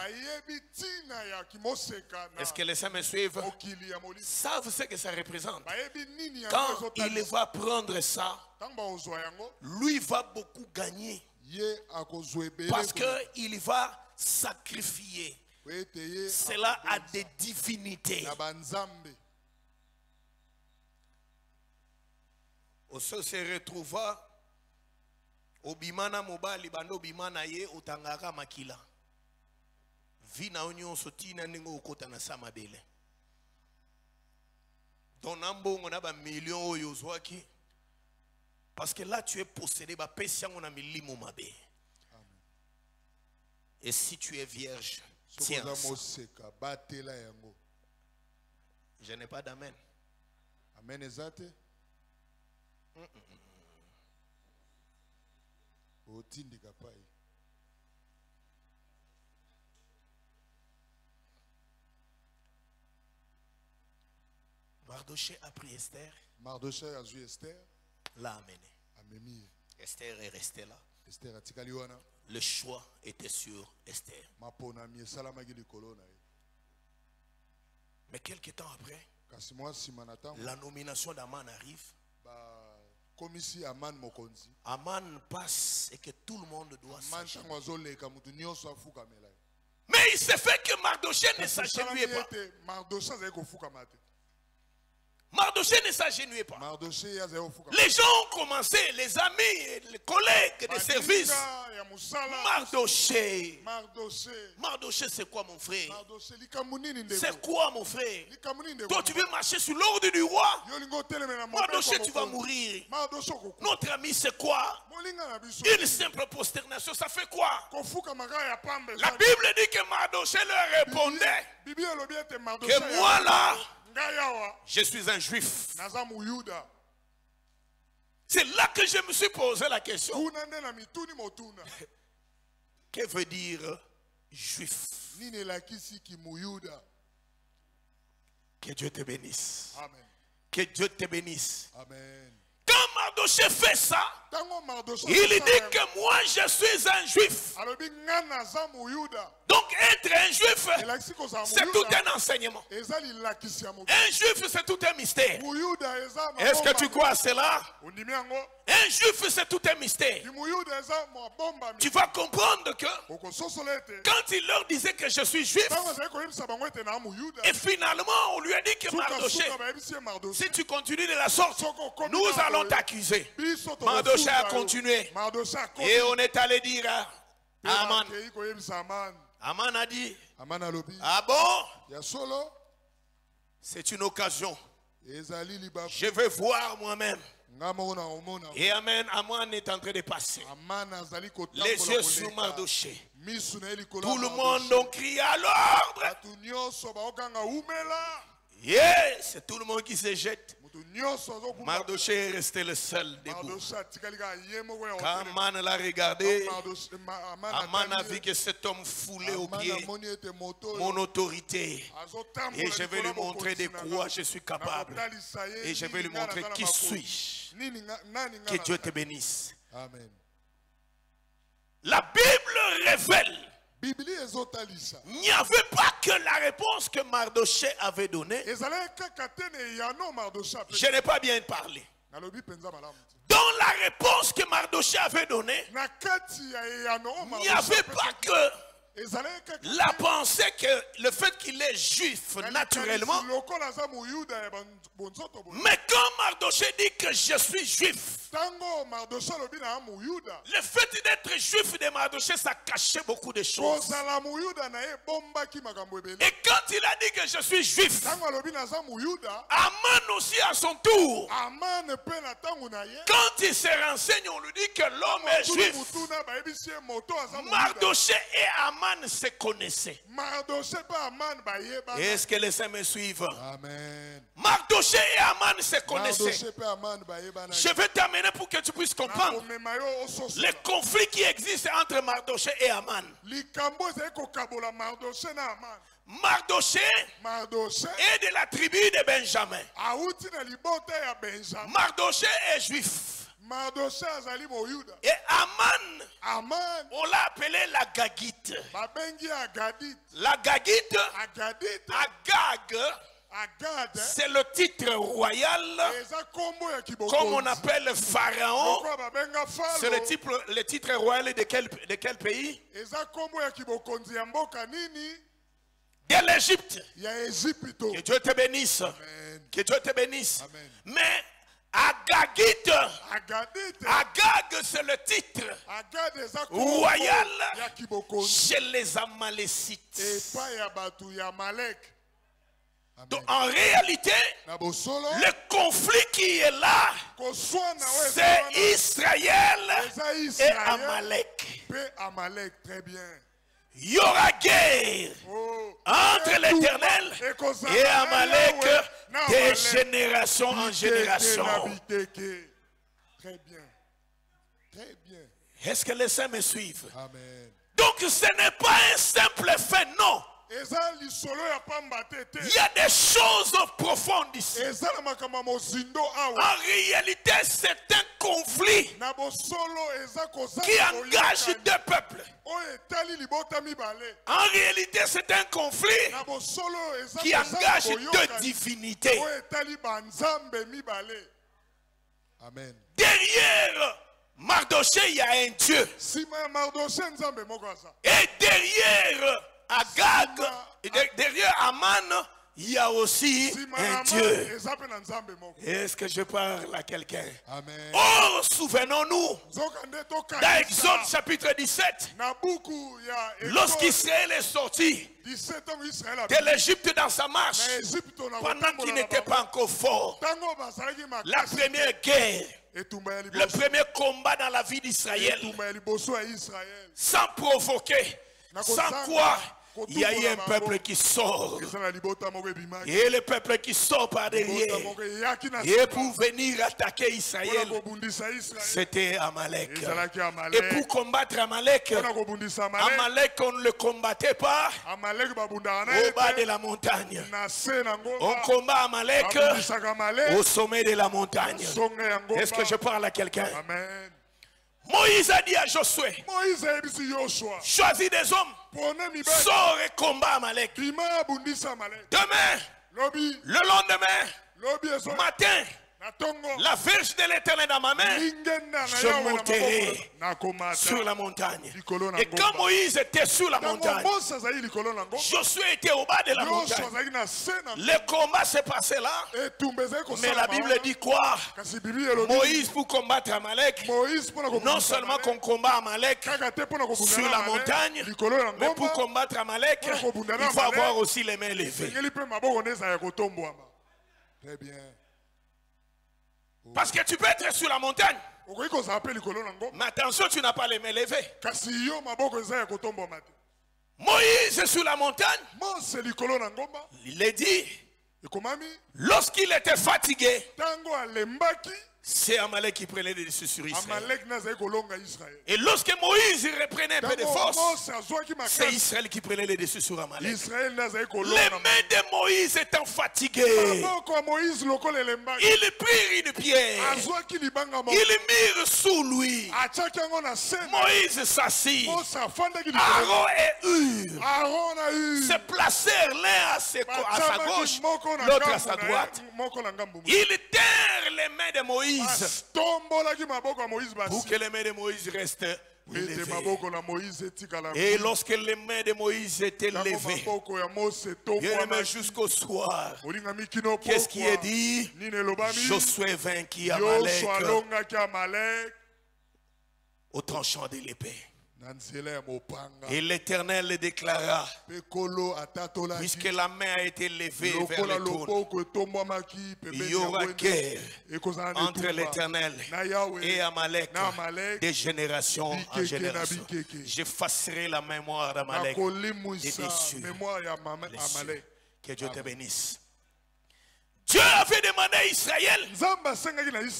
Est-ce que les saints me suivent? Savent ce que ça représente. Quand il va prendre ça, lui va beaucoup gagner. Parce qu'il va sacrifier cela à des divinités. Oso se retrouva obimana mobali bando bimana ye utangaka makila vina onyo sotina ningo ukota na samabele ton ambongo na ba million oyo zwaki parce que là tu es possédé ba pesi ngona milimo mabe. Et si tu es vierge, tiens ça. Je n'ai pas d'amen. Amen ezate. Mardoché a pris Esther. Mardoché a vu Esther. L'a amené. Esther est restée là. Le choix était sur Esther. Mais quelques temps après, la nomination d'Aman arrive. Aman passe et que tout le monde doit s'acheter. Mais il se fait que Mardoché ne s'achève pas. Mardoché ne s'agenouillait pas. Les gens ont commencé, les amis, les collègues de service. Mardoché, c'est quoi mon frère? C'est quoi mon frère? Toi tu veux marcher sur l'ordre du roi? Mardoché, tu vas mourir. Notre ami, c'est quoi? Une simple prosternation, ça fait quoi? La Bible dit que Mardoché leur répondait que moi là, je suis un juif. C'est là que je me suis posé la question. Que veut dire juif? Que Dieu te bénisse. Amen. Que Dieu te bénisse. Amen. Quand Mardoché fait ça, il dit que moi je suis un juif. Donc être un juif, c'est tout un enseignement. Un juif, c'est tout un mystère. Est-ce que tu crois à cela? Un juif, c'est tout un mystère. Tu vas comprendre que quand il leur disait que je suis juif, et finalement on lui a dit que Mardoché, si tu continues de la sorte, nous allons t'accuser. Mardoché a continué. Et on est allé dire à Aman. Aman a dit, ah bon? C'est une occasion. Je vais voir moi-même. Et Amen, Aman est en train de passer. Les yeux sur Mardoché. Tout le monde a crié à l'ordre. Yeah, c'est tout le monde qui se jette. Mardoché est resté le seul debout. Quand Aman l'a regardé, Aman a vu que cet homme foulait aux pieds mon autorité. Et je vais lui montrer de quoi je suis capable. Et je vais lui montrer qui suis-je. Que Dieu te bénisse. Amen. La Bible révèle. Il n'y avait pas que la réponse que Mardoché avait donnée. Je n'ai pas bien parlé. Dans la réponse que Mardoché avait donnée, il n'y avait pas que la pensée que le fait qu'il est juif naturellement. Mais quand Mardoché dit que je suis juif, le fait d'être juif de Mardoché, ça cachait beaucoup de choses. Et quand il a dit que je suis juif, Aman aussi à son tour, quand il se renseigne, on lui dit que l'homme est juif. Mardoché et Aman se connaissaient. Est-ce que les saints me suivent? Amen. Mardoché et Aman se connaissaient. Je vais t'amener pour que tu puisses comprendre les conflits qui existent entre Mardoché et Aman. Mardoché est de la tribu de Benjamin. Mardoché est juif. Et Aman, on l'a appelé la Gagite. La Gagite, Agag, c'est le titre royal, comme on appelle Pharaon. C'est le titre royal de quel pays? De l'Égypte. Que Dieu te bénisse. Amen. Que Dieu te bénisse. Amen. Mais Agagite, Agag, c'est le titre royal chez les Amalécites. Donc en réalité, le conflit qui est là, c'est Israël et Amalek. Très bien. Il y aura guerre entre l'Éternel et Amalek de génération en génération. Très bien. Très bien. Est-ce que les saints me suivent? Amen. Donc ce n'est pas un simple fait, non. Il y a des choses profondes ici. En réalité, c'est un conflit qui engage deux peuples. En réalité, c'est un conflit qui engage deux divinités. Amen. Derrière Mardoché, il y a un Dieu. Et derrière Agag, derrière Aman, il y a aussi un Dieu. Est-ce que je parle à quelqu'un? Amen. Oh, souvenons-nous, dans Exode chapitre 17, lorsqu'Israël est sorti de l'Égypte dans sa marche, pendant qu'il n'était pas encore fort, la première guerre, le premier combat dans la vie d'Israël, sans provoquer, sans quoi il y a eu un peuple qui sort. Et le peuple qui sort par derrière. Et pour venir attaquer Israël, c'était Amalek. Et pour combattre Amalek, on ne le combattait pas au bas de la montagne. On combat Amalek au sommet de la montagne. Est-ce que je parle à quelqu'un? Amen. Moïse a dit à Josué, choisis des hommes, sors et combat Amalek. Demain, le lendemain, matin, la verge de l'Éternel dans ma main, je monterai sur la montagne. Et quand Moïse était sur la montagne, Josué était au bas de la montagne. Le combat s'est passé là. Mais la Bible dit quoi? Moïse pour combattre Amalek, non seulement qu'on combat Amalek sur la montagne, mais pour combattre Amalek, il faut avoir aussi les mains levées. Très bien. Parce que tu peux être sur la montagne, mais attention, tu n'as pas les mains levées. Moïse est sur la montagne. Il est dit, lorsqu'il était fatigué, c'est Amalek qui prenait les dessus sur Israël. Et lorsque Moïse reprenait un peu de force, c'est Israël qui prenait les dessus sur Amalek. Les mains de Moïse étant fatiguées, il prit une pierre, il mit sous lui. Moïse s'assit. Aaron et Hur se placèrent l'un à sa gauche, l'autre à sa droite. Ils tinrent les mains de Moïse pour que les mains de Moïse restent élevées. Et lorsque les mains de Moïse étaient levées, bien jusqu'au soir, qu'est-ce qui est dit? Josué vainquit Amalek au tranchant de l'épée. Et l'Éternel le déclara, puisque la main a été levée vers le trône, il y aura guerre entre l'Éternel et Amalek de génération en génération. J'effacerai la mémoire d'Amalek des cieux. Que Dieu te bénisse. Dieu avait demandé à Israël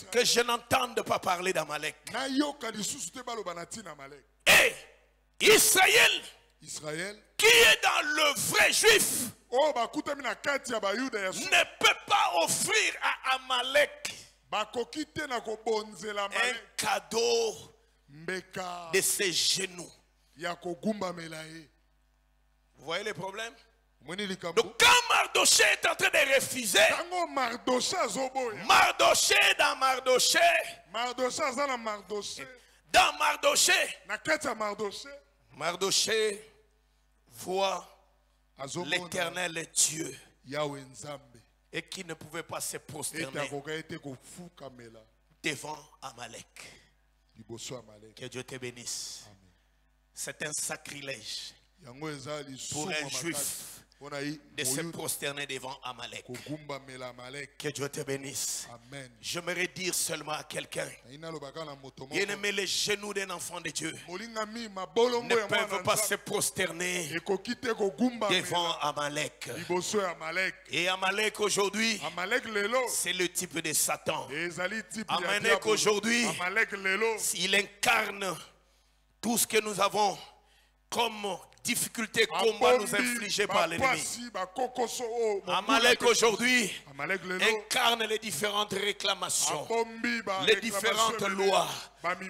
que je n'entende pas parler d'Amalek. Et Israël, qui est dans le vrai juif, ne peut pas offrir à Amalek un cadeau de ses genoux. Vous voyez le problème? Donc quand Mardoché est en train de refuser, Mardoché dans Mardoché voit l'Éternel Dieu et qui ne pouvait pas se prosterner devant Amalek. Que Dieu te bénisse. C'est un sacrilège pour un juif de se prosterner devant Amalek. Que Dieu te bénisse. J'aimerais dire seulement à quelqu'un, bien-aimé, les genoux d'un enfant de Dieu ne peuvent pas se prosterner devant Amalek. Et Amalek aujourd'hui, c'est le type de Satan. Amalek aujourd'hui, il incarne tout ce que nous avons comme difficultés, combats nous infligés par l'ennemi. Amalek aujourd'hui incarne les différentes réclamations, les différentes lois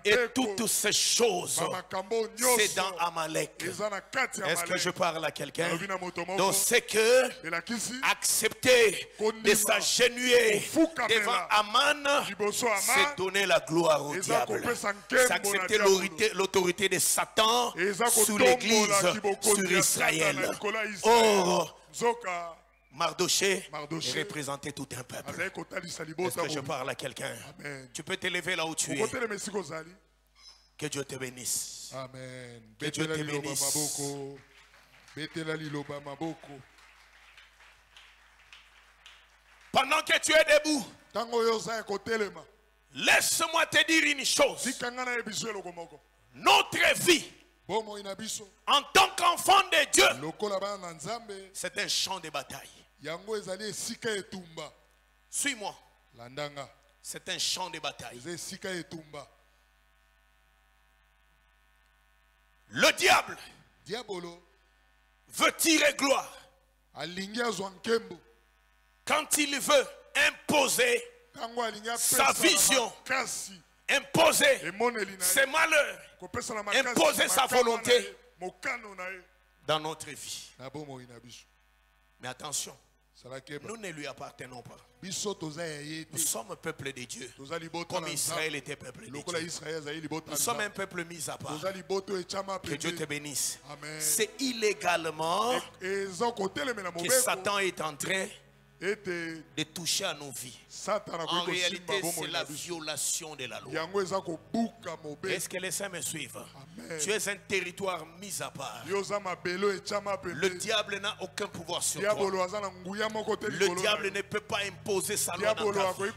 et toutes ces choses. C'est dans Amalek. Est-ce que je parle à quelqu'un? Donc c'est que accepter de s'agenouiller devant Aman, c'est donner la gloire au diable. C'est accepter l'autorité de Satan sur l'église, sur Israël. Or, Mardoché représentait tout un peuple. Est-ce que je parle à quelqu'un? Tu peux t'élever là où tu es. Que Dieu te bénisse. Amen. Que Dieu te bénisse. Pendant que tu es debout, laisse-moi te dire une chose. Notre vie, en tant qu'enfant de Dieu, c'est un champ de bataille. Suis-moi. C'est un champ de bataille. Le diable veut tirer gloire quand il veut imposer sa vision, imposer ses malheurs, imposer sa volonté dans notre vie. Mais attention, nous ne lui appartenons pas. Nous sommes un peuple de Dieu, comme Israël était peuple de Dieu. Nous sommes un peuple mis à part. Que Dieu te bénisse. C'est illégalement que Satan est en train de toucher à nos vies. En réalité, c'est la violation de la loi. Est-ce que les saints me suivent? Tu es un territoire mis à part. Le diable n'a aucun pouvoir sur toi. Le diable ne peut pas imposer sa loi dans ta vie.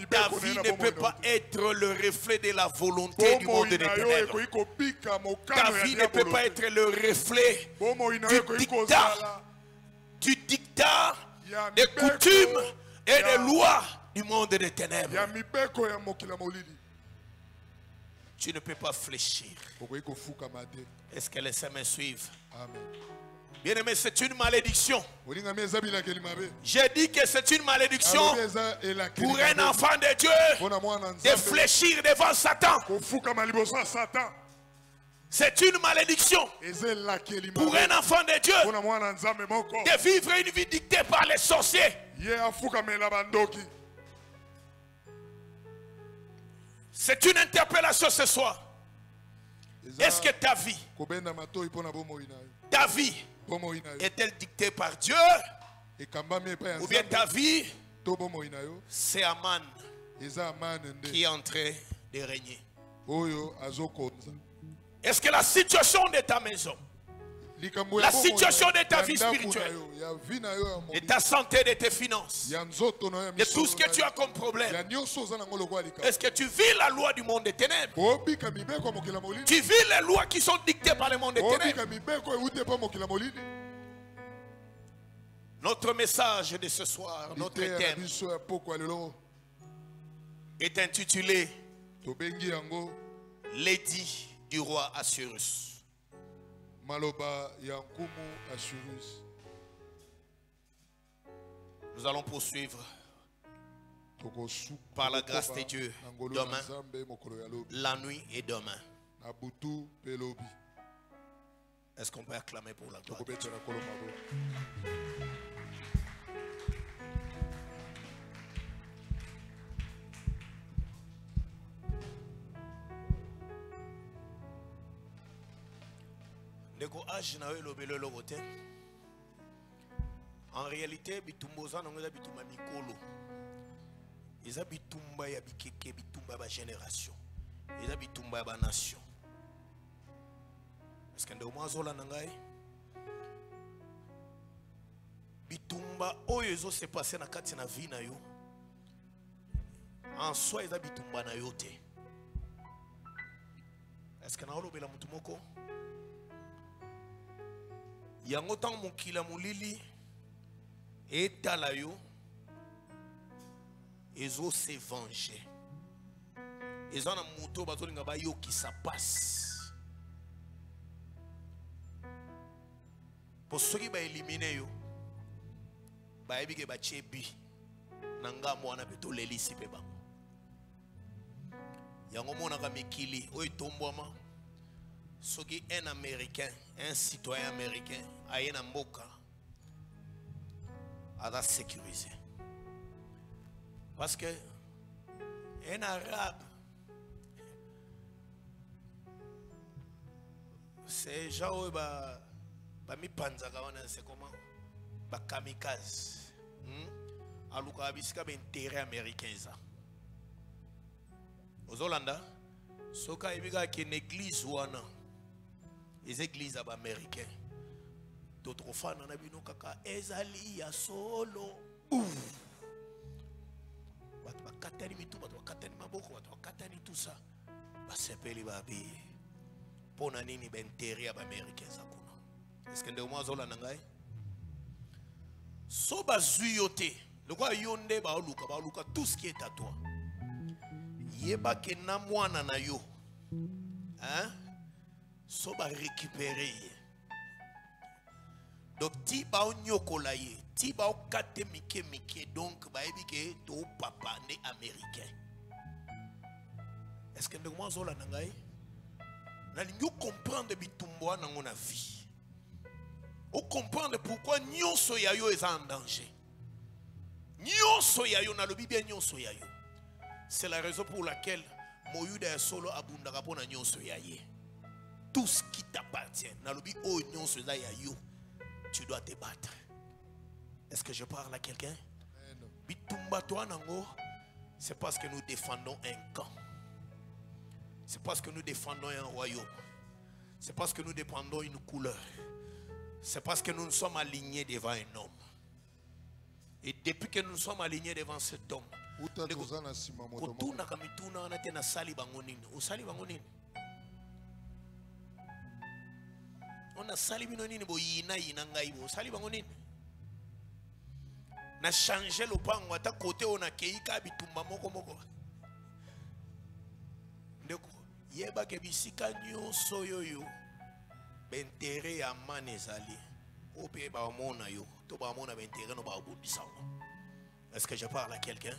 Ta vie ne peut pas être le reflet de la volonté du monde des ténèbres. Ta vie ne peut pas être le reflet du dictat des coutumes et des lois du monde des ténèbres. Tu ne peux pas fléchir. Est-ce que les saints me suivent? Bien aimé, c'est une malédiction. J'ai dit que c'est une malédiction pour un enfant de Dieu de fléchir devant Satan. C'est une malédiction pour un enfant de Dieu de vivre une vie dictée par les sorciers. C'est une interpellation ce soir. Est-ce que ta vie est-elle dictée par Dieu? Ou bien ta vie, c'est Aman qui est en train de régner? Est-ce que la situation de ta maison, la situation de ta vie spirituelle, de ta santé, de tes finances, de tout ce que tu as comme problème, est-ce que tu vis la loi du monde des ténèbres? Tu vis les lois qui sont dictées par le monde des ténèbres? Notre message de ce soir, notre thème est intitulé L'édit du roi Assuérus. Nous allons poursuivre par la grâce de Dieu demain, la nuit et demain. Est-ce qu'on peut acclamer pour la gloire de Dieu? En réalité, bitumboza nongoza bitumba mikolo. Eza bitumba ya bikeke, bitumba ba génération. Eza bitumba ya ba nation. Est-ce que ndemo azola nangai? Bitumba oyo ezo se passer na kati na vie na yo. En soi eza bitumba na yo te. Est-ce que na olobela mutu moko? Yango tang mokila mulili etala yo ezo se venger. Ezo na muto bazolinga ba yo ki sa passe. Pour ceux qui ba éliminer yo ba ebike ba chebi nanga mwana beto lelisi pe bango. Yango mona ka mikili oyo tombwama. Soki un Américain, un citoyen américain, a un mboka, a sécurisé. Parce que un arabe, c'est genre mi panza c'est comment? ba kamikaze aluka bisika ben intérêt américain ça aux Hollanda soka ibiga ki une église wana les églises américaines d'autres fans na bino kaka ezali ya solo watu bakatani mitu watu bakatani maboko watu bakatani tout ça basepeli babi pona nini ben intérêt américain ça kuna est-ce que ndio mwazo la ngai so bazuyote le quoi yonde ba luka tout ce qui est à toi yeba ke na mwana na yo hein so ba récupérer donc ti ba onyokola ye ti ba okate mike donc ba ebi ke to papa né américain est-ce que ndeko mwazola na ngai na lingo comprendre bitumbo na ngona vie o comprendre pourquoi nyonso ya yo est en danger nyonso ya yo na lobi bien nyonso ya yo. C'est la raison pour laquelle Moyuda est solo abundaka pona nyonso ya ye. Tout ce qui t'appartient, na lobi o nyonso ya yo, tu dois te battre. Est-ce que je parle à quelqu'un? Bitumba toi nango, c'est parce que nous défendons un camp. C'est parce que nous défendons un royaume. C'est parce que nous défendons une couleur. C'est parce que nous nous sommes alignés devant un homme. Et depuis que nous sommes alignés devant cet homme, on a sali binonini bo yina ngai bo sali bangonini na changer le pango ata côté on a keika bitumba moko ndeko yeba ke bisika nyonso yoyo bentere ya manezali ope ba mona yo to ba mona bentere no ba obudisa. Est-ce que je parle à quelqu'un?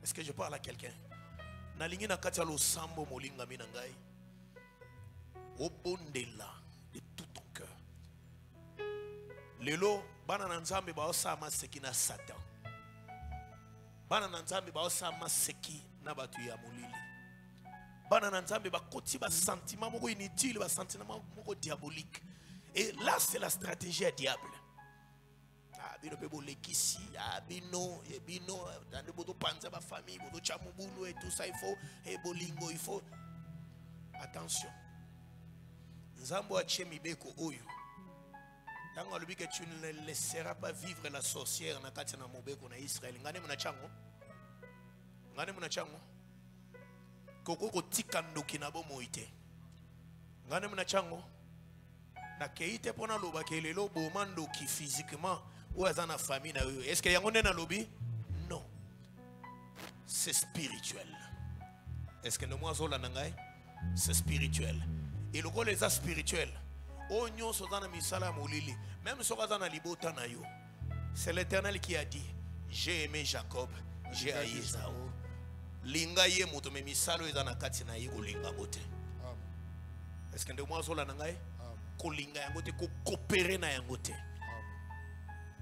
Est-ce que je parle à quelqu'un? Na lingi na kati ya losambo molinga mina ngai obondela de tout ton cœur. Lelo bana na nzambe ba osama seki na Satan. Bana na nzambe ba osama seki na batu ya molili. Bana na nzambe ba koti ba sentiment moko inutile, ba sentiment moko diabolique. Et là c'est la stratégie du diable. Bino pe bolekisi bino dans de boto panza ba famille boto chamubulu et tout ça il faut et bolingo il faut attention. Nzambo achie mibeko oyo tango alobi que tu ne laisseras pas vivre la sorcière na kati na mobeko na Israël ngane muna chango koko kotika ndoki na bomo ite ngane muna chango na keite pona loba kelelo bomando ki physiquement ou à la famille. Est-ce qu'il y a un lobby? Non. C'est spirituel. Est-ce que nous sommes là? C'est spirituel. Et le rôle est spirituel. Même si on est c'est l'Éternel qui a dit j'ai aimé Jacob, j'ai haï Esaü. Linga ye moto me misalo ezana kati na ye kolinga bote. Est-ce que nous sommes là? Kolinga yangote ko coopérer na yangote.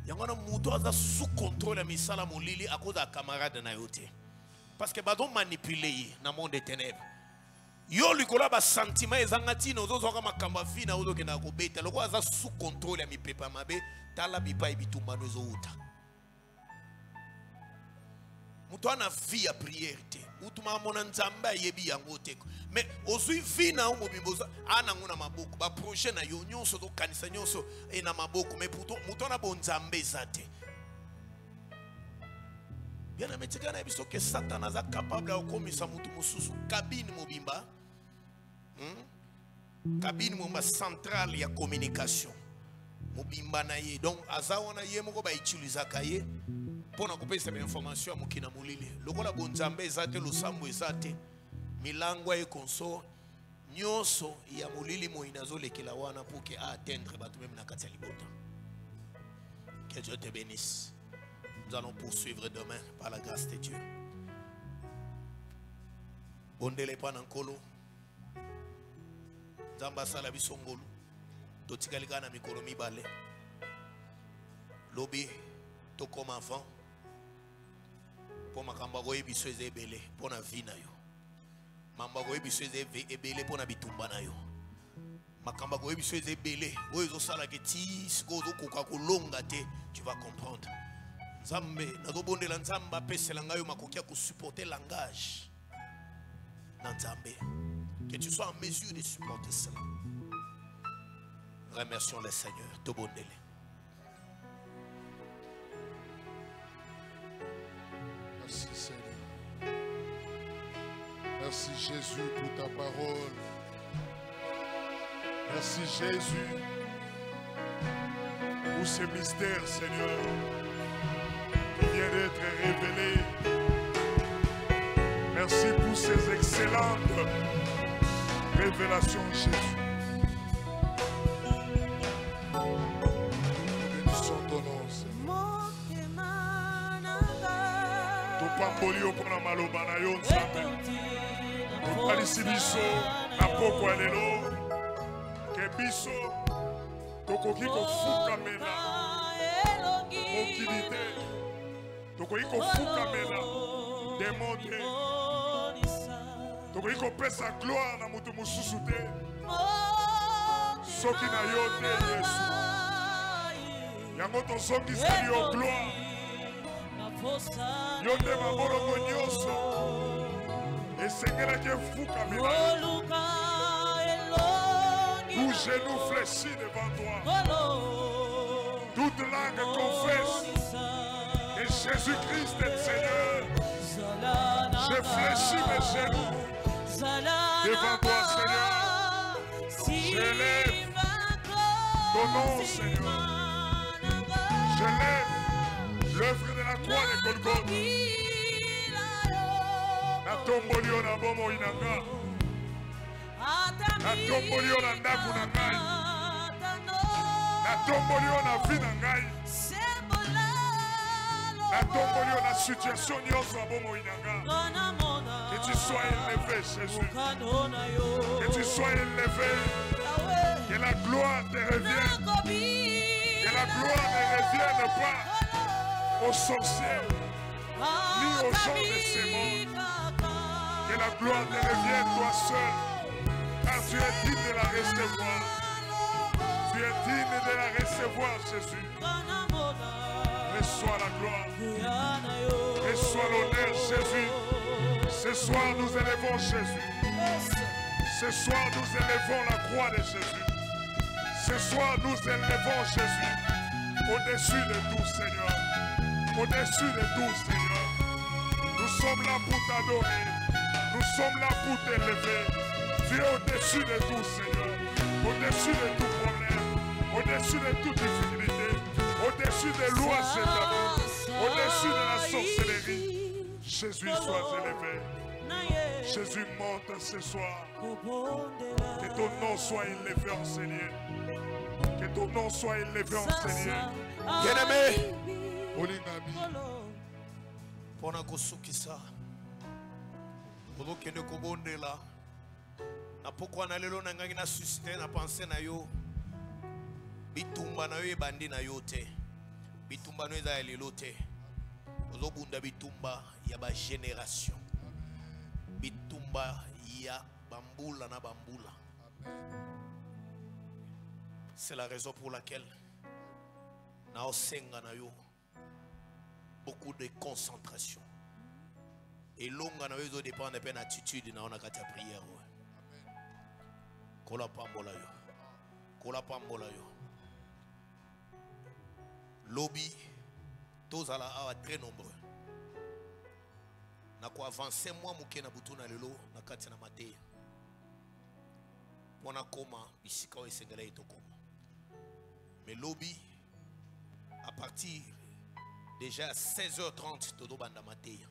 Yangona muto aza sous contrôle ya misala molili à cause de camarade na yote. Parce que badon manipuler na monde des ténèbres. Yo likola ba sentiment ezangati no zozo ka makamba fina ozo ke na ko beta loko aza sous contrôle ya mipepa mabe tala bipa ibitumba no zouta. Muto ana vie ya prière te. Muto ma mona nzamba yebi yango te. Mais ozui vina o mobimboza ana nguna maboko ba projet na yo nyonso to kanisa nyonso e na maboko mais pourtant muto na bonzambe zate. Bien ametika na biso que Satan aza capable de komisa mutu mususu cabine mobimba. Cabine mobimba centrale ya communication. Mobimba na ye donc aza wana ye moko ba utiliser kaye pour na kopesa ba information mokina molili. Lokola bonzambe zate losambo ezate. Milangwa e konso nyonso ya molili mo inazolekela wana pour que atteindre batu même na kati ya libota. Que Dieu te bénisse. Nous allons poursuivre demain par la grâce de Dieu. Bondele pa nankolo. Nzamba sala bisongolo. Totikalika na mikolo mibale. Lobi to comme avant. Pour makamba ko ebiso ezebele pour na vie na yo. Mamba ko ebiso ezebele pour na bitumba na yo. Tu vas comprendre. Que tu sois en mesure de supporter cela. Remercions le Seigneur. Merci Seigneur. Merci Jésus pour ta parole. Merci Jésus pour ce mystère, Seigneur, qui vient d'être révélé. Merci pour ces excellentes révélations, Jésus. Bénissons ton nom, Seigneur. Topambolio pour la malobana yo nzambe. Topalisi biso na poko ya lelo. Ke biso tokoki kofukamela mokili te. Tokoki kofukamela demo te. Tokoki kopesa gloire na mutu mosusu te. Soki na yo te Yesu. Yango tozongiseli yo gloire. Yo te mabolongo nyonso esengelaki efukamela yo. Tout genou fléchit devant toi. Toute langue confesse que Jésus-Christ est Seigneur. Je fléchis mes genoux devant toi, Seigneur. J'élève ton nom, Seigneur. Je lève l'œuvre de la croix de Golgotha. Na tombolio na bomo inanga. Na tombolio na ndaku na ngai. Na tombolio na vie na ngai. Na tombolio na situation nyonso ya bomo inanga. Que tu sois élevé, Jésus. Que tu sois élevé. Que la gloire te revienne. Que la gloire ne revienne pas aux sorciers ni aux gens de ce monde. Que la gloire te revienne toi seul. Car tu es digne de la recevoir. Tu es digne de la recevoir, Jésus. Reçois la gloire. Reçois l'honneur, Jésus. Ce soir, nous élevons Jésus. Ce soir, nous élevons la croix de Jésus. Ce soir, nous élevons Jésus. Au-dessus de tout, Seigneur. Au-dessus de tout, Seigneur. Nous sommes là pour t'adorer. Nous sommes là pour t'élever. Tu es au-dessus de tout, Seigneur. Au-dessus de tout problème. Au-dessus de toute difficulté. Au-dessus des lois sataniques. Au-dessus de la sorcellerie. Jésus soit élevé. Jésus monte ce soir. Que ton nom soit élevé, enseigné. Que ton nom soit élevé, enseigné. Bien-aimé. Olingami. Pona kosukisa. Polo kende kobonde la. Na pokwa na lelo na ngangi na susciter na pensée na yo. Bitumba na yo ebandi na yo te. Bitumba no eza ya lelo te. Ozobunda bitumba ya ba génération. Bitumba ya bambula na bambula. C'est la raison pour laquelle na osenga na yo beaucoup de concentration. Et longa na yo dépend de peine attitude na ona kati ya prière. Kola pambola yo. Kola pambola yo. Lobby tozala awa très nombreux. Na ko avancer moi muke na butu na lelo na kati na mateya. Pona koma bisika o esengela itokoma. Mais lobby à partir déjà à 16h30 todo banda mateya.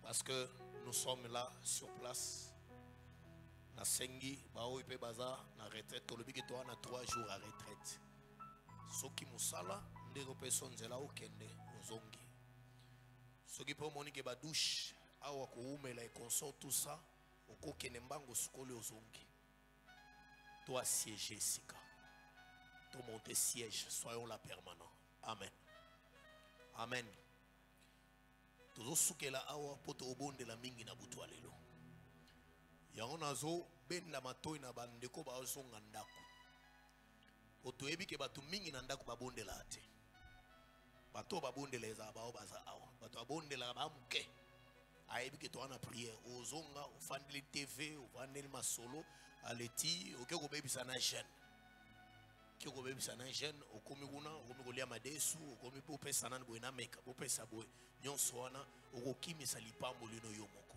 Parce que nous sommes là sur place. Na sengi bao ipe baza na retraite to lobby que toi na 3 jours à retraite. Soki musala ndeko personne zela okende ozongi. Soki po monique ba douche awa ko umela e consort tout ça okokene mbango sukole ozongi. Toi siéger sika. Toi monter siège, soyons là permanent. Amen. Amen. Tozo sukela awa poto obonde la mingi na butu alelo. Yango nazo benda matoi na bandeko bazonga ndako. Otoyebi ke batu mingi na ndako babondela te. Bato babondela eza bao baza awa. Bato babondela bamuke. Ayebi ke to ana prière ozonga ofandeli TV, ofandeli masolo aleti okeko bebisa na jeune. Kiko bebisa na jeune okomi kuna okomi kolia madesu okomi popesa na boye na meka popesa boye nyonso wana okokimisa lipambo lino yo moko.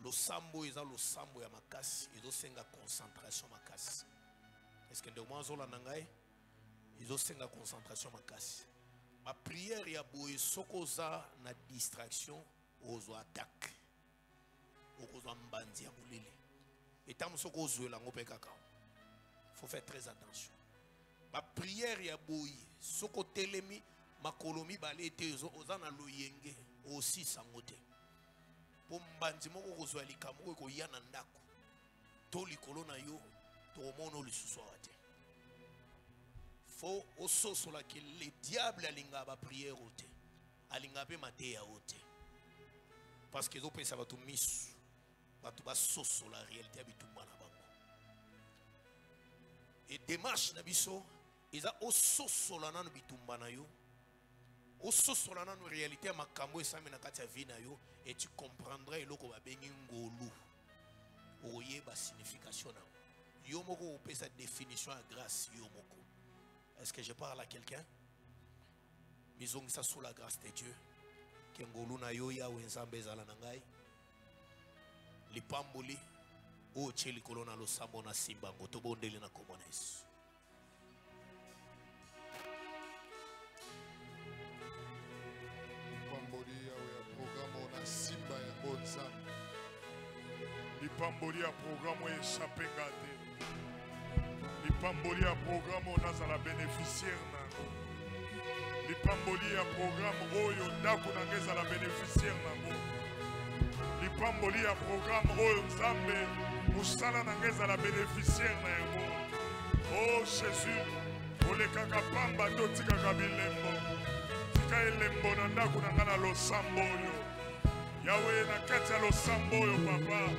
Losambo eza losambo ya makasi ezosenga concentration makasi. Est-ce que ndemo azola na ngai ezosenga concentration makasi. Ma prière ya boye sokoza na distraction ozo attaque okozo mbandi ya molele etamu soko ozwela ngo pe kaka. Faut faire très attention. Ma prière ya boye soko telemi makolomi balete ozana loyenge aussi sangote. Po mbandi moko kozwa likambo ko yana ndako. To likolo na yo to mono lisusu ate. Faut ososola que le diable alinga ba prière ote. Alinga pe mateya ote. Parce que zo pesa batu misu. Batu ba sosola réalité bitumba na bango. Et démarche na biso eza ososola na bitumba na yo. Ososola na réalité makambo esami na kati ya vie na yo et tu comprendras eloko ba bengi ngolu. Oye ba signification na. Yo moko opesa définition à grâce yo moko. Est-ce que je parle à quelqu'un? Misons ça sous la grâce de Dieu. Kengolu na yo ya wenzambe zala na ngai. Lipamboli o cheli kolona lo sambo na simba ngoto bondeli na komona Yesu. Lipamboli ya programme na simba ya bonzambe. Lipamboli ya programme ya chapengate. Lipamboli ya programme nazala bénéficiaire nango. Lipamboli ya programme oyo ndako na ngeza la bénéficiaire nango. Lipamboli ya programme oyo nzambe musala na ngeza la bénéficiaire na yango. Oh Jésus, olekaka pamba to tikaka bilembo. Tika elembo na ndako na ngana losambo oyo. Yawe na kati ya losambo oyo papa.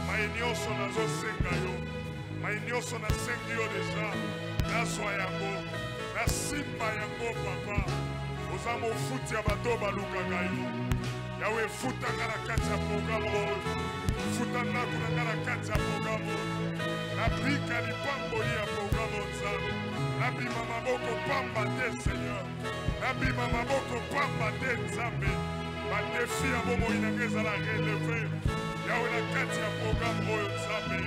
Mayenyoso nazosenga yo. Mayenyoso nasengi yo deja. Nazwa yango. Nasimba yango papa. Oza mofuti ya bato balukaka yo. Yawe futanga na kati ya programme oyo. Futanga kuna na kati ya programme oyo. Nabika lipamboli ya programme nzambe. Nabima maboko pamba te Seigneur. Nabima maboko pamba te nzambe. Badefi ya bomo inangeza la relever. Yawe na kati ya programme oyo nzambe.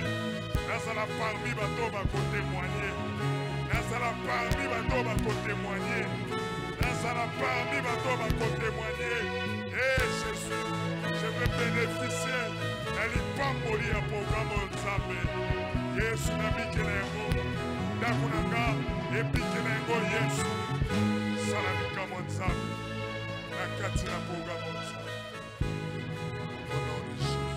Nazala parmi bato bakotémoigner. Nazala parmi bato bakotémoigner. Nazala parmi bato bakotémoigner. Eh Jésus, je veux bénéficier de l'ipamboli ya programme nzambe. Yesu nabikela yango. Ndako nanga ebikela yango Yesu. Salamika mo nzambe. Na kati na programme nzambe. Au nom de Jésus.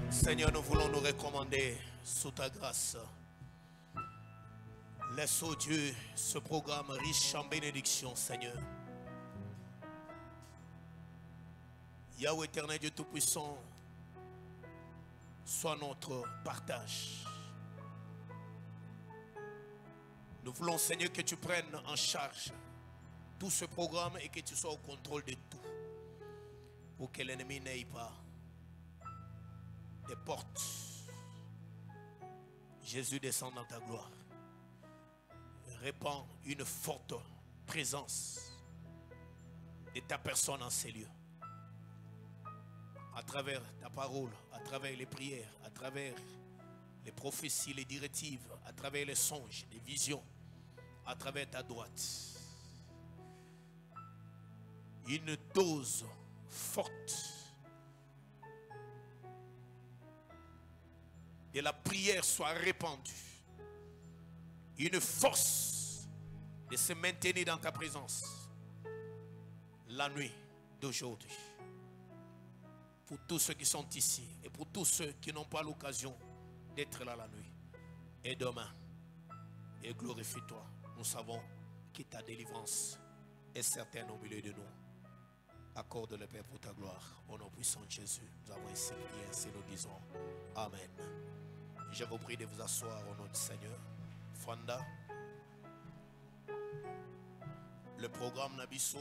Seigneur, nous voulons nous recommander sous ta grâce. Laisse, oh Dieu, ce programme riche en bénédictions, Seigneur. Yahweh éternel, Dieu Tout-Puissant, sois notre partage. Nous voulons, Seigneur, que tu prennes en charge tout ce programme et que tu sois au contrôle de tout. Pour que l'ennemi n'aille pas des portes. Jésus descend dans ta gloire. Répand une forte présence de ta personne en ces lieux. À travers ta parole, à travers les prières, à travers les prophéties, les directives, à travers les songes, les visions, à travers ta droite. une dose forte de la prière soit répandue. Une force de se maintenir dans ta présence la nuit d'aujourd'hui. Pour tous ceux qui sont ici et pour tous ceux qui n'ont pas l'occasion d'être là la nuit. Et demain, et glorifie-toi. Nous savons que ta délivrance est certaine au milieu de nous. Accorde le Père pour ta gloire. Au nom puissant de Jésus, nous avons ainsi prié, ainsi nous disons Amen. Je vous prie de vous asseoir au nom du Seigneur. Fanda, le programme Nabiso